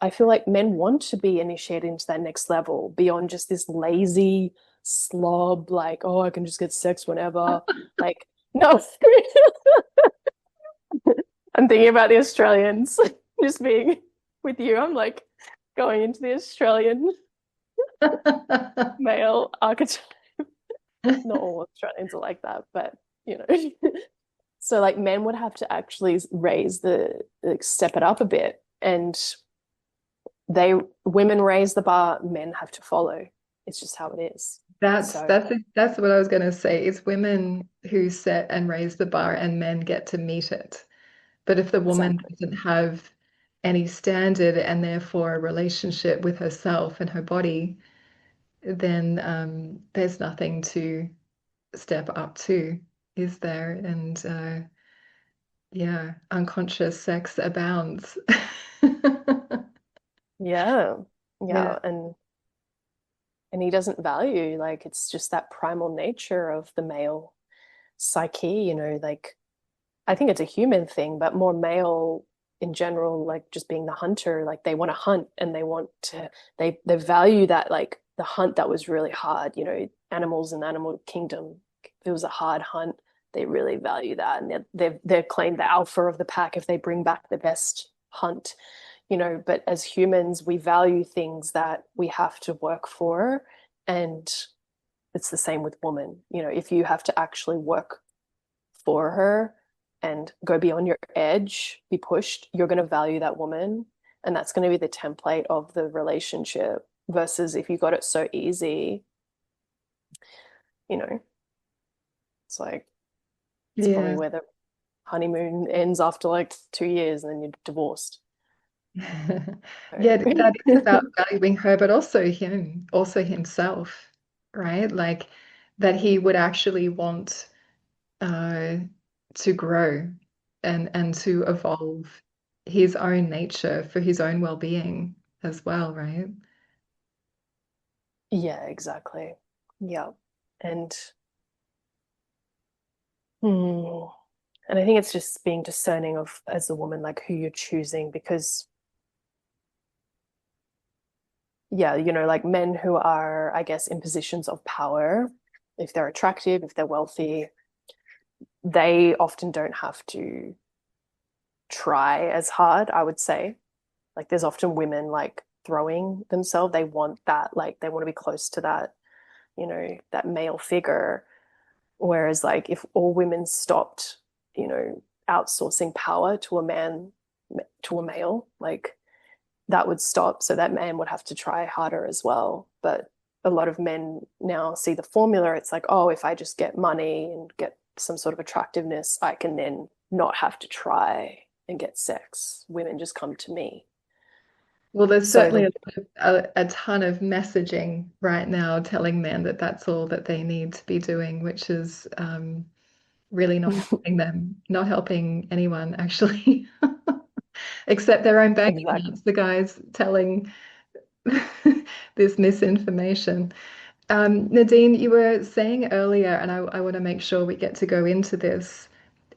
I feel like men want to be initiated into that next level beyond just this lazy slob, like, oh, I can just get sex whenever. Like, no. I'm thinking about the Australians just being with you. I'm like going into the Australian male archetype. Not all Australians are like that, but you know. So like men would have to actually raise step it up a bit, and women raise the bar, men have to follow. It's just how it is. That's So that's that's what I was going to say. It's women who set and raise the bar, and men get to meet it. But if the woman exactly. doesn't have any standard and therefore a relationship with herself and her body, then there's nothing to step up to, is there? And yeah, unconscious sex abounds. Yeah. Yeah. Yeah. And he doesn't value, like, it's just that primal nature of the male psyche, like, I think it's a human thing, but more male in general, like just being the hunter, like they want to hunt and they want to, they value that, like the hunt that was really hard, animals in the animal kingdom. If it was a hard hunt, they really value that, and they're claimed the alpha of the pack if they bring back the best hunt, But as humans, we value things that we have to work for, and it's the same with women. If you have to actually work for her and go beyond your edge, be pushed, you're going to value that woman. And that's going to be the template of the relationship. Versus if you got it so easy, you know, it's like, it's probably Yeah. where the honeymoon ends after like 2 years and then you're divorced. Yeah, So, that is about valuing her, but also him, also himself, right? Like that he would actually want uh, to grow and to evolve his own nature for his own well-being as well, right? yeah, exactly. Yeah. And, and I think it's just being discerning of, as a woman, like who you're choosing, because yeah, like men who are, I guess, in positions of power, if they're attractive, if they're wealthy, they often don't have to try as hard, I would say. Like there's often women like throwing themselves. They want that, like they want to be close to that, that male figure. Whereas like if all women stopped, outsourcing power to a man, to a male, like that would stop. So that man would have to try harder as well. But a lot of men now see the formula. It's like, oh, if I just get money and get some sort of attractiveness, I can then not have to try and get sex. Women just come to me. Well, there's So certainly the a ton of messaging right now telling men that that's all that they need to be doing, which is really not helping them, not helping anyone actually, except their own bank exactly. accounts, the guys telling this misinformation. Nadine, you were saying earlier, and I want to make sure we get to go into this,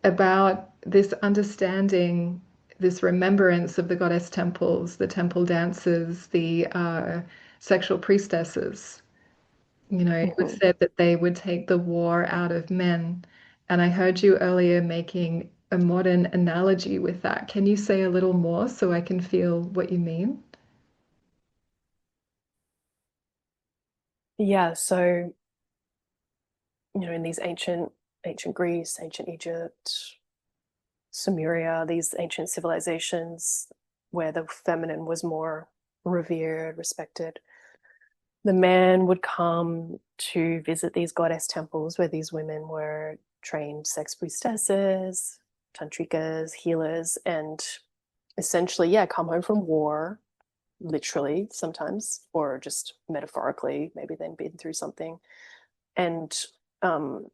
about this understanding, this remembrance of the goddess temples, the temple dances, the sexual priestesses, who had Mm-hmm. said that they would take the war out of men. And I heard you earlier making a modern analogy with that. Can you say a little more so I can feel what you mean? Yeah. So, in these ancient Greece, ancient Egypt, Sumeria, these ancient civilizations where the feminine was more revered, respected, the man would come to visit these goddess temples where these women were trained sex priestesses, tantrikas, healers, and essentially, yeah, come home from war, literally sometimes, or just metaphorically, maybe they'd been through something. And um,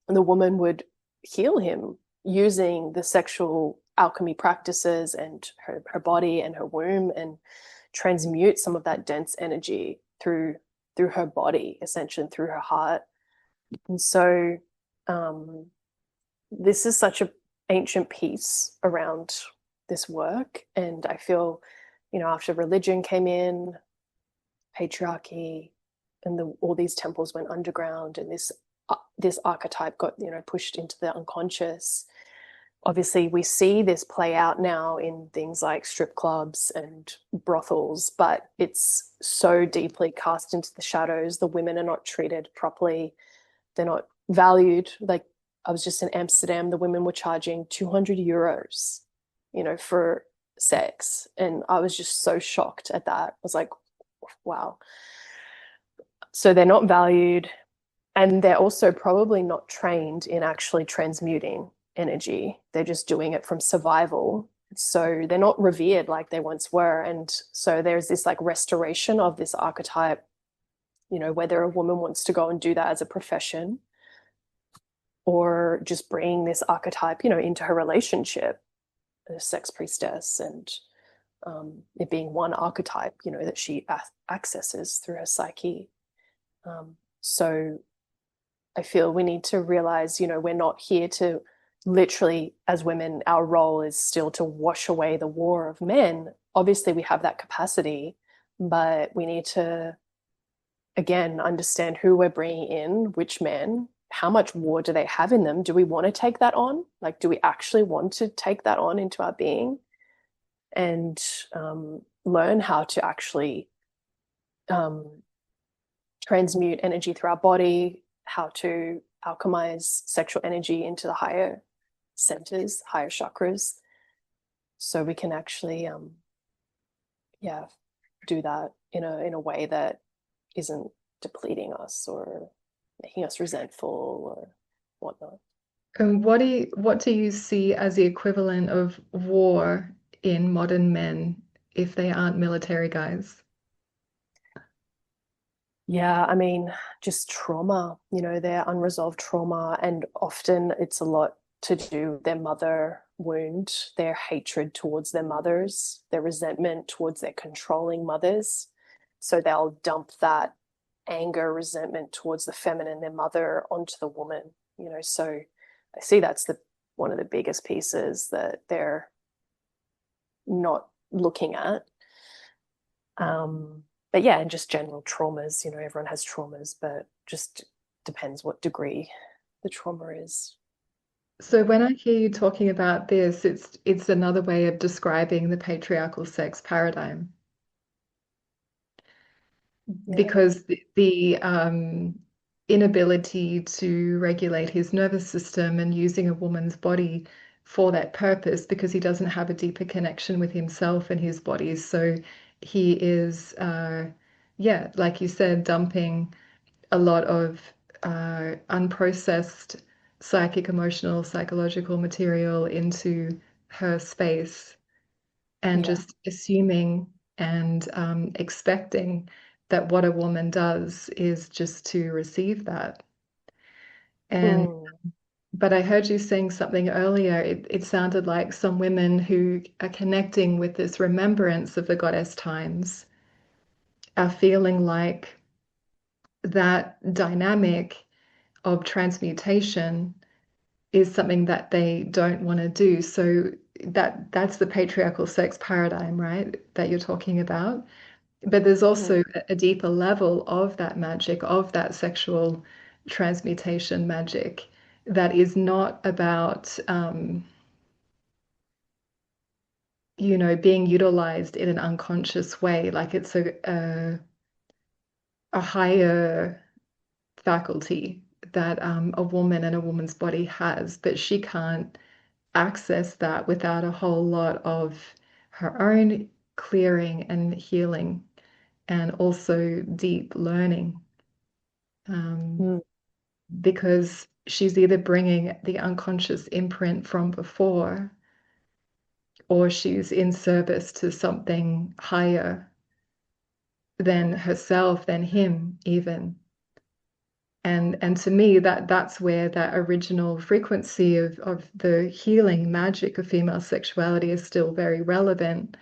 the woman would heal him using the sexual alchemy practices and her body and her womb, and transmute some of that dense energy through her body, essentially through her heart. And so um, this is such an ancient piece around this work. And I feel, after religion came in, patriarchy, and all these temples went underground, and this archetype got pushed into the unconscious. Obviously, we see this play out now in things like strip clubs and brothels, but it's so deeply cast into the shadows. The women are not treated properly, they're not valued. Like, I was just in Amsterdam, the women were charging 200 euros, for sex. And I was just so shocked at that. I was like, wow. So they're not valued, and they're also probably not trained in actually transmuting energy. They're just doing it from survival. So they're not revered like they once were. And so there's this like restoration of this archetype, whether a woman wants to go and do that as a profession or just bringing this archetype, into her relationship, a sex priestess, and it being one archetype, that she accesses through her psyche. So I feel we need to realize, we're not here to literally, as women, our role is still to wash away the war of men. Obviously, we have that capacity, but we need to, again, understand who we're bringing in, which men, how much war do they have in them? Do we want to take that on? Like, do we actually want to take that on into our being? And learn how to actually transmute energy through our body, how to alchemize sexual energy into the higher centers, higher chakras, so we can actually, do that in a way that isn't depleting us or making us resentful or whatnot. And what do you see as the equivalent of war in modern men if they aren't military guys? Yeah, I mean, just trauma, their unresolved trauma. And often it's a lot to do with their mother wound, their hatred towards their mothers, their resentment towards their controlling mothers. So they'll dump that anger, resentment towards the feminine, their mother, onto the woman, So I see that's one of the biggest pieces that they're not looking at. But yeah, and just general traumas, everyone has traumas, but just depends what degree the trauma is. So when I hear you talking about this, it's another way of describing the patriarchal sex paradigm Yeah. because the inability to regulate his nervous system and using a woman's body for that purpose because he doesn't have a deeper connection with himself and his body. So he is, yeah, like you said, dumping a lot of unprocessed psychic, emotional, psychological material into her space and Yeah. just assuming and expecting that what a woman does is just to receive that. And Mm. but I heard you saying something earlier. It sounded like some women who are connecting with this remembrance of the goddess times are feeling like that dynamic of transmutation is something that they don't want to do. So that's the patriarchal sex paradigm, right? That you're talking about. But there's Mm. also a deeper level of that magic, of that sexual transmutation magic that is not about being utilized in an unconscious way. Like it's a higher faculty that a woman and a woman's body has, but she can't access that without a whole lot of her own clearing and healing and also deep learning Mm. because she's either bringing the unconscious imprint from before or she's in service to something higher than herself, than him even. And to me that's where that original frequency of the healing magic of female sexuality is still very relevant.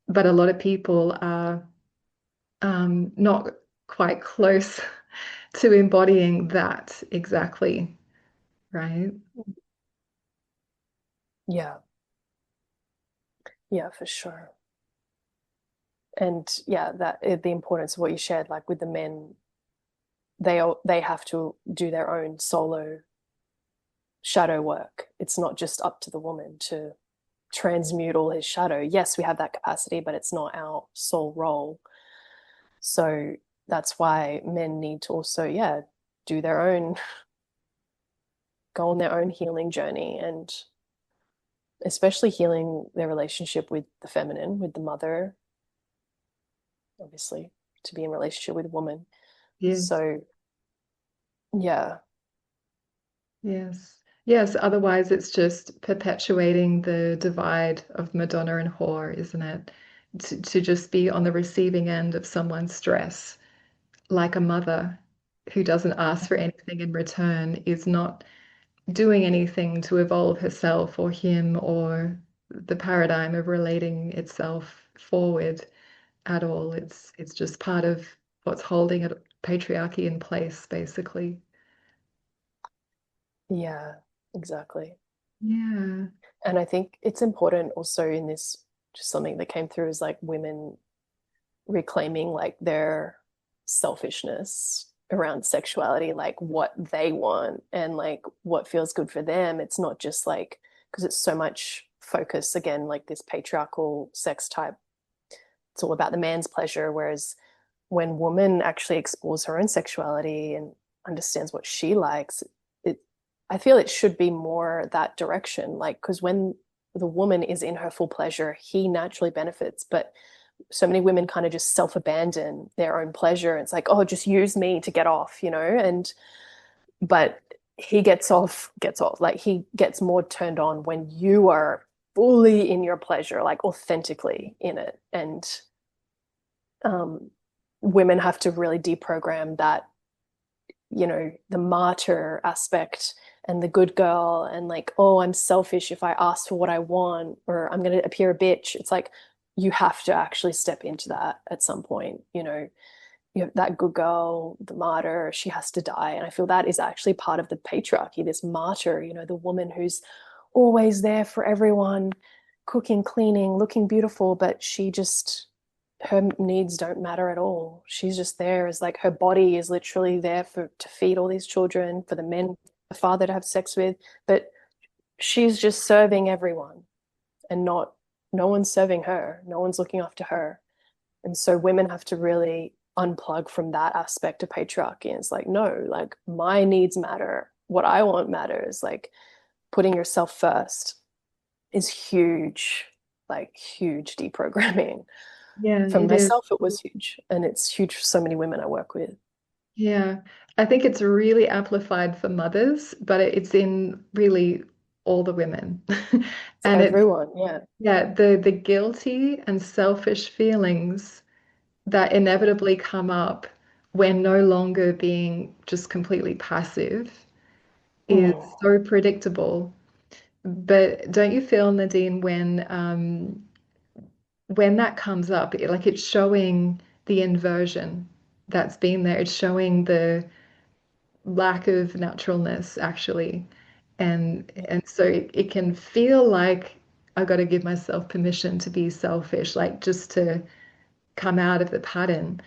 But a lot of people are not quite close to embodying that exactly, right? Yeah. Yeah, for sure. And yeah, the importance of what you shared, like with the men, they have to do their own solo shadow work. It's not just up to the woman to transmute all his shadow. Yes, we have that capacity, but it's not our sole role. So that's why men need to also, yeah, do their own, go on their own healing journey, and especially healing their relationship with the feminine, with the mother, obviously, to be in relationship with a woman. Yes. So yeah, Yes. Yes. Otherwise, it's just perpetuating the divide of Madonna and whore, isn't it? To just be on the receiving end of someone's stress, like a mother who doesn't ask for anything in return is not doing anything to evolve herself or him or the paradigm of relating itself forward at all. It's just part of what's holding it, patriarchy in place, basically. yeah, exactly. Yeah. And I think it's important also in this, just something that came through is like women reclaiming like their selfishness around sexuality, like what they want and like what feels good for them. It's not just like, because it's so much focus again, like this patriarchal sex type, it's all about the man's pleasure. Whereas when woman actually explores her own sexuality and understands what she likes, it, I feel it should be more that direction. Like, because when the woman is in her full pleasure, he naturally benefits. But so many women kind of just self-abandon their own pleasure. It's like, oh, just use me to get off, and but he gets off. Like he gets more turned on when you are fully in your pleasure, like authentically in it. And um, women have to really deprogram that, the martyr aspect and the good girl and like, oh, I'm selfish if I ask for what I want or I'm going to appear a bitch. It's like you have to actually step into that at some point, you have that good girl, the martyr, she has to die. And I feel that is actually part of the patriarchy, this martyr, the woman who's always there for everyone, cooking, cleaning, looking beautiful, but her needs don't matter at all. She's just there as like her body is literally there to feed all these children, for the men, the father to have sex with, but she's just serving everyone and no one's serving her, no one's looking after her. And so women have to really unplug from that aspect of patriarchy. And it's like, no, like my needs matter. What I want matters. Like putting yourself first is huge, like huge deprogramming. Yeah, For it is. myself, it was huge. And it's huge for so many women I work with. Yeah. I think it's really amplified for mothers, but it's in really all the women. It's And it's everyone. Yeah. yeah, the guilty and selfish feelings that inevitably come up when no longer being just completely passive is Mm. so predictable. But don't you feel, Nadine, when that comes up, like it's showing the inversion that's been there. It's showing the lack of naturalness, actually. And so it can feel like I got to give myself permission to be selfish, like just to come out of the pattern.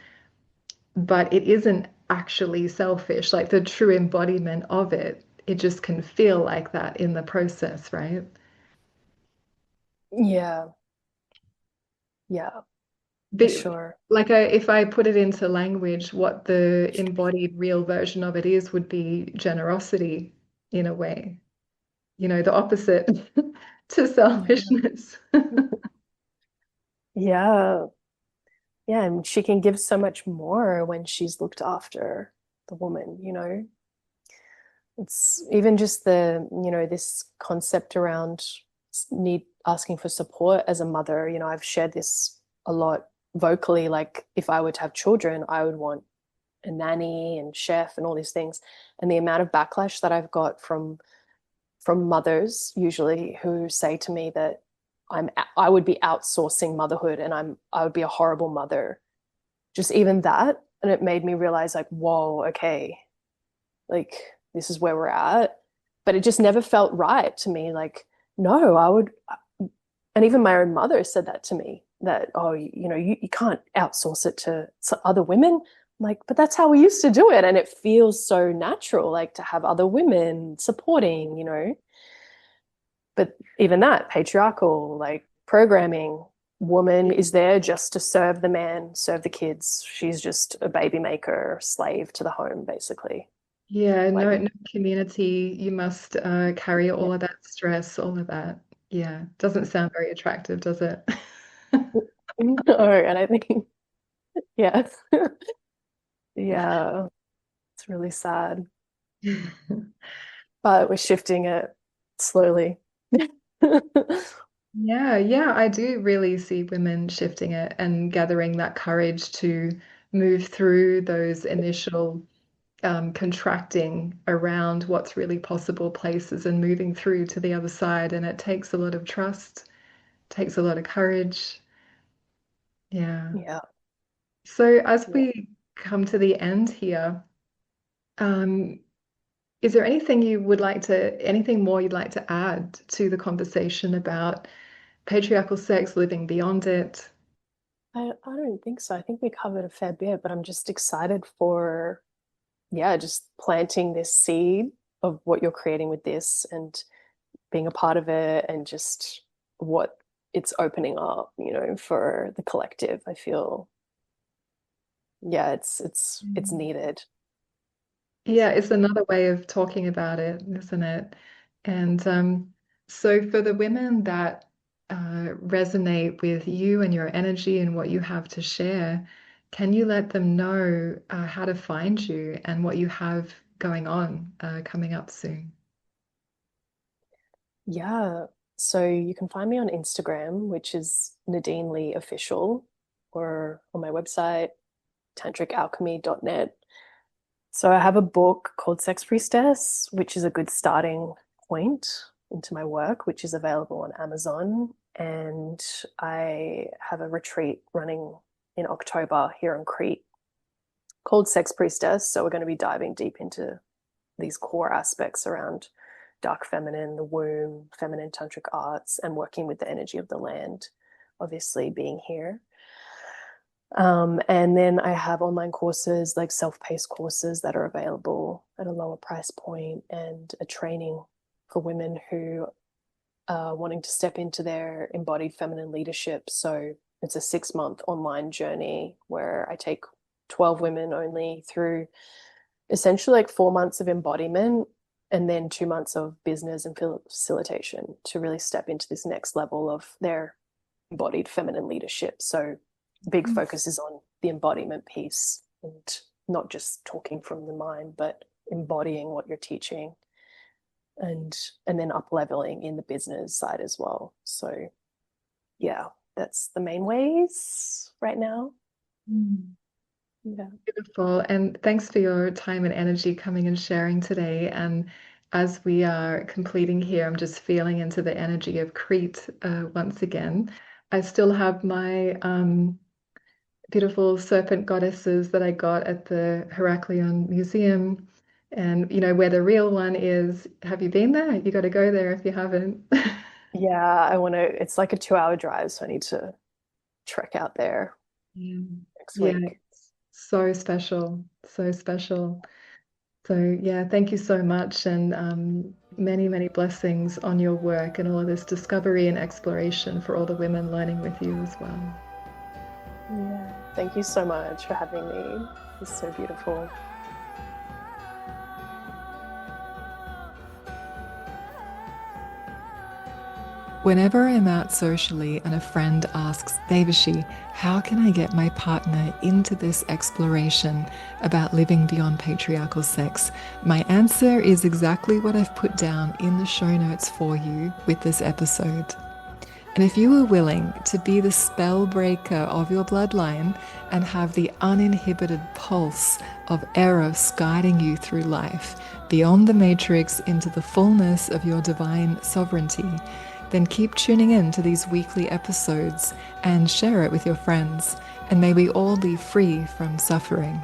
But it isn't actually selfish, like the true embodiment of it. It just can feel like that in the process, right? Yeah. Yeah, for But sure. like if I put it into language, what the embodied real version of it is would be generosity in a way, the opposite to Yeah. selfishness. Yeah. Yeah. And she can give so much more when she's looked after the woman. It's even just this concept around need asking for support as a mother. I've shared this a lot vocally. Like, if I were to have children, I would want a nanny and chef and all these things. And the amount of backlash that I've got from mothers usually who say to me that I would be outsourcing motherhood and I would be a horrible mother. Just even that. And it made me realize like, whoa, okay, like this is where we're at. But it just never felt right to me. Like, no, I would, and even my own mother said that to me, that, oh, you can't outsource it to other women. I'm like, but that's how we used to do it. And it feels so natural, like to have other women supporting. But even that patriarchal, like programming, woman is there just to serve the man, serve the kids. She's just a baby maker, slave to the home, basically. Yeah, Like, no community. You must carry yeah. all of that stress, all of that. Yeah, doesn't sound very attractive, does it? No, and I think, yeah, Yeah, it's really sad, but we're shifting it slowly. Yeah, yeah, I do really see women shifting it and gathering that courage to move through those initial contracting around what's really possible places and moving through to the other side. And it takes a lot of trust, takes a lot of courage. Yeah. Yeah, So as yeah. we come to the end here, um, is there anything you would like to, anything more you'd like to add to the conversation about patriarchal sex, living beyond it? I don't think so. I think we covered a fair bit, but I'm just excited for, yeah, just planting this seed of what you're creating with this and being a part of it and just what it's opening up, for the collective. I feel, yeah, it's Mm. needed. Yeah, it's another way of talking about it, isn't it? And so for the women that resonate with you and your energy and what you have to share, can you let them know how to find you and what you have going on coming up soon? Yeah. So you can find me on Instagram, which is Nadine Lee Official, or on my website, tantricalchemy.net. So I have a book called Sex Priestess, which is a good starting point into my work, which is available on Amazon. And I have a retreat running in October here on Crete called Sex Priestess. So we're going to be diving deep into these core aspects around dark feminine, the womb, feminine tantric arts, and working with the energy of the land, obviously being here. And then I have online courses, like self-paced courses that are available at a lower price point, and a training for women who are wanting to step into their embodied feminine leadership. So it's a 6-month online journey where I take 12 women only through essentially like 4 months of embodiment and then 2 months of business and facilitation to really step into this next level of their embodied feminine leadership. So big Mm. focus is on the embodiment piece and not just talking from the mind, but embodying what you're teaching and then up leveling in the business side as well. So yeah, that's the main ways right now. Mm. Yeah. Beautiful. And thanks for your time and energy coming and sharing today. And as we are completing here, I'm just feeling into the energy of Crete once again. I still have my beautiful serpent goddesses that I got at the Heraklion Museum. And you know where the real one is. Have you been there? You got to go there if you haven't. Yeah, I want to, it's like a 2 hour drive, so I need to trek out there Yeah. next Yeah, week. it's so special, so special. So, yeah, thank you so much, and many, many blessings on your work and all of this discovery and exploration for all the women learning with you as well. Yeah. Thank you so much for having me. It's so beautiful. Whenever I'm out socially and a friend asks, Devashi, how can I get my partner into this exploration about living beyond patriarchal sex? My answer is exactly what I've put down in the show notes for you with this episode. And if you were willing to be the spell breaker of your bloodline and have the uninhibited pulse of Eros guiding you through life, beyond the matrix into the fullness of your divine sovereignty, then keep tuning in to these weekly episodes and share it with your friends. And may we all be free from suffering.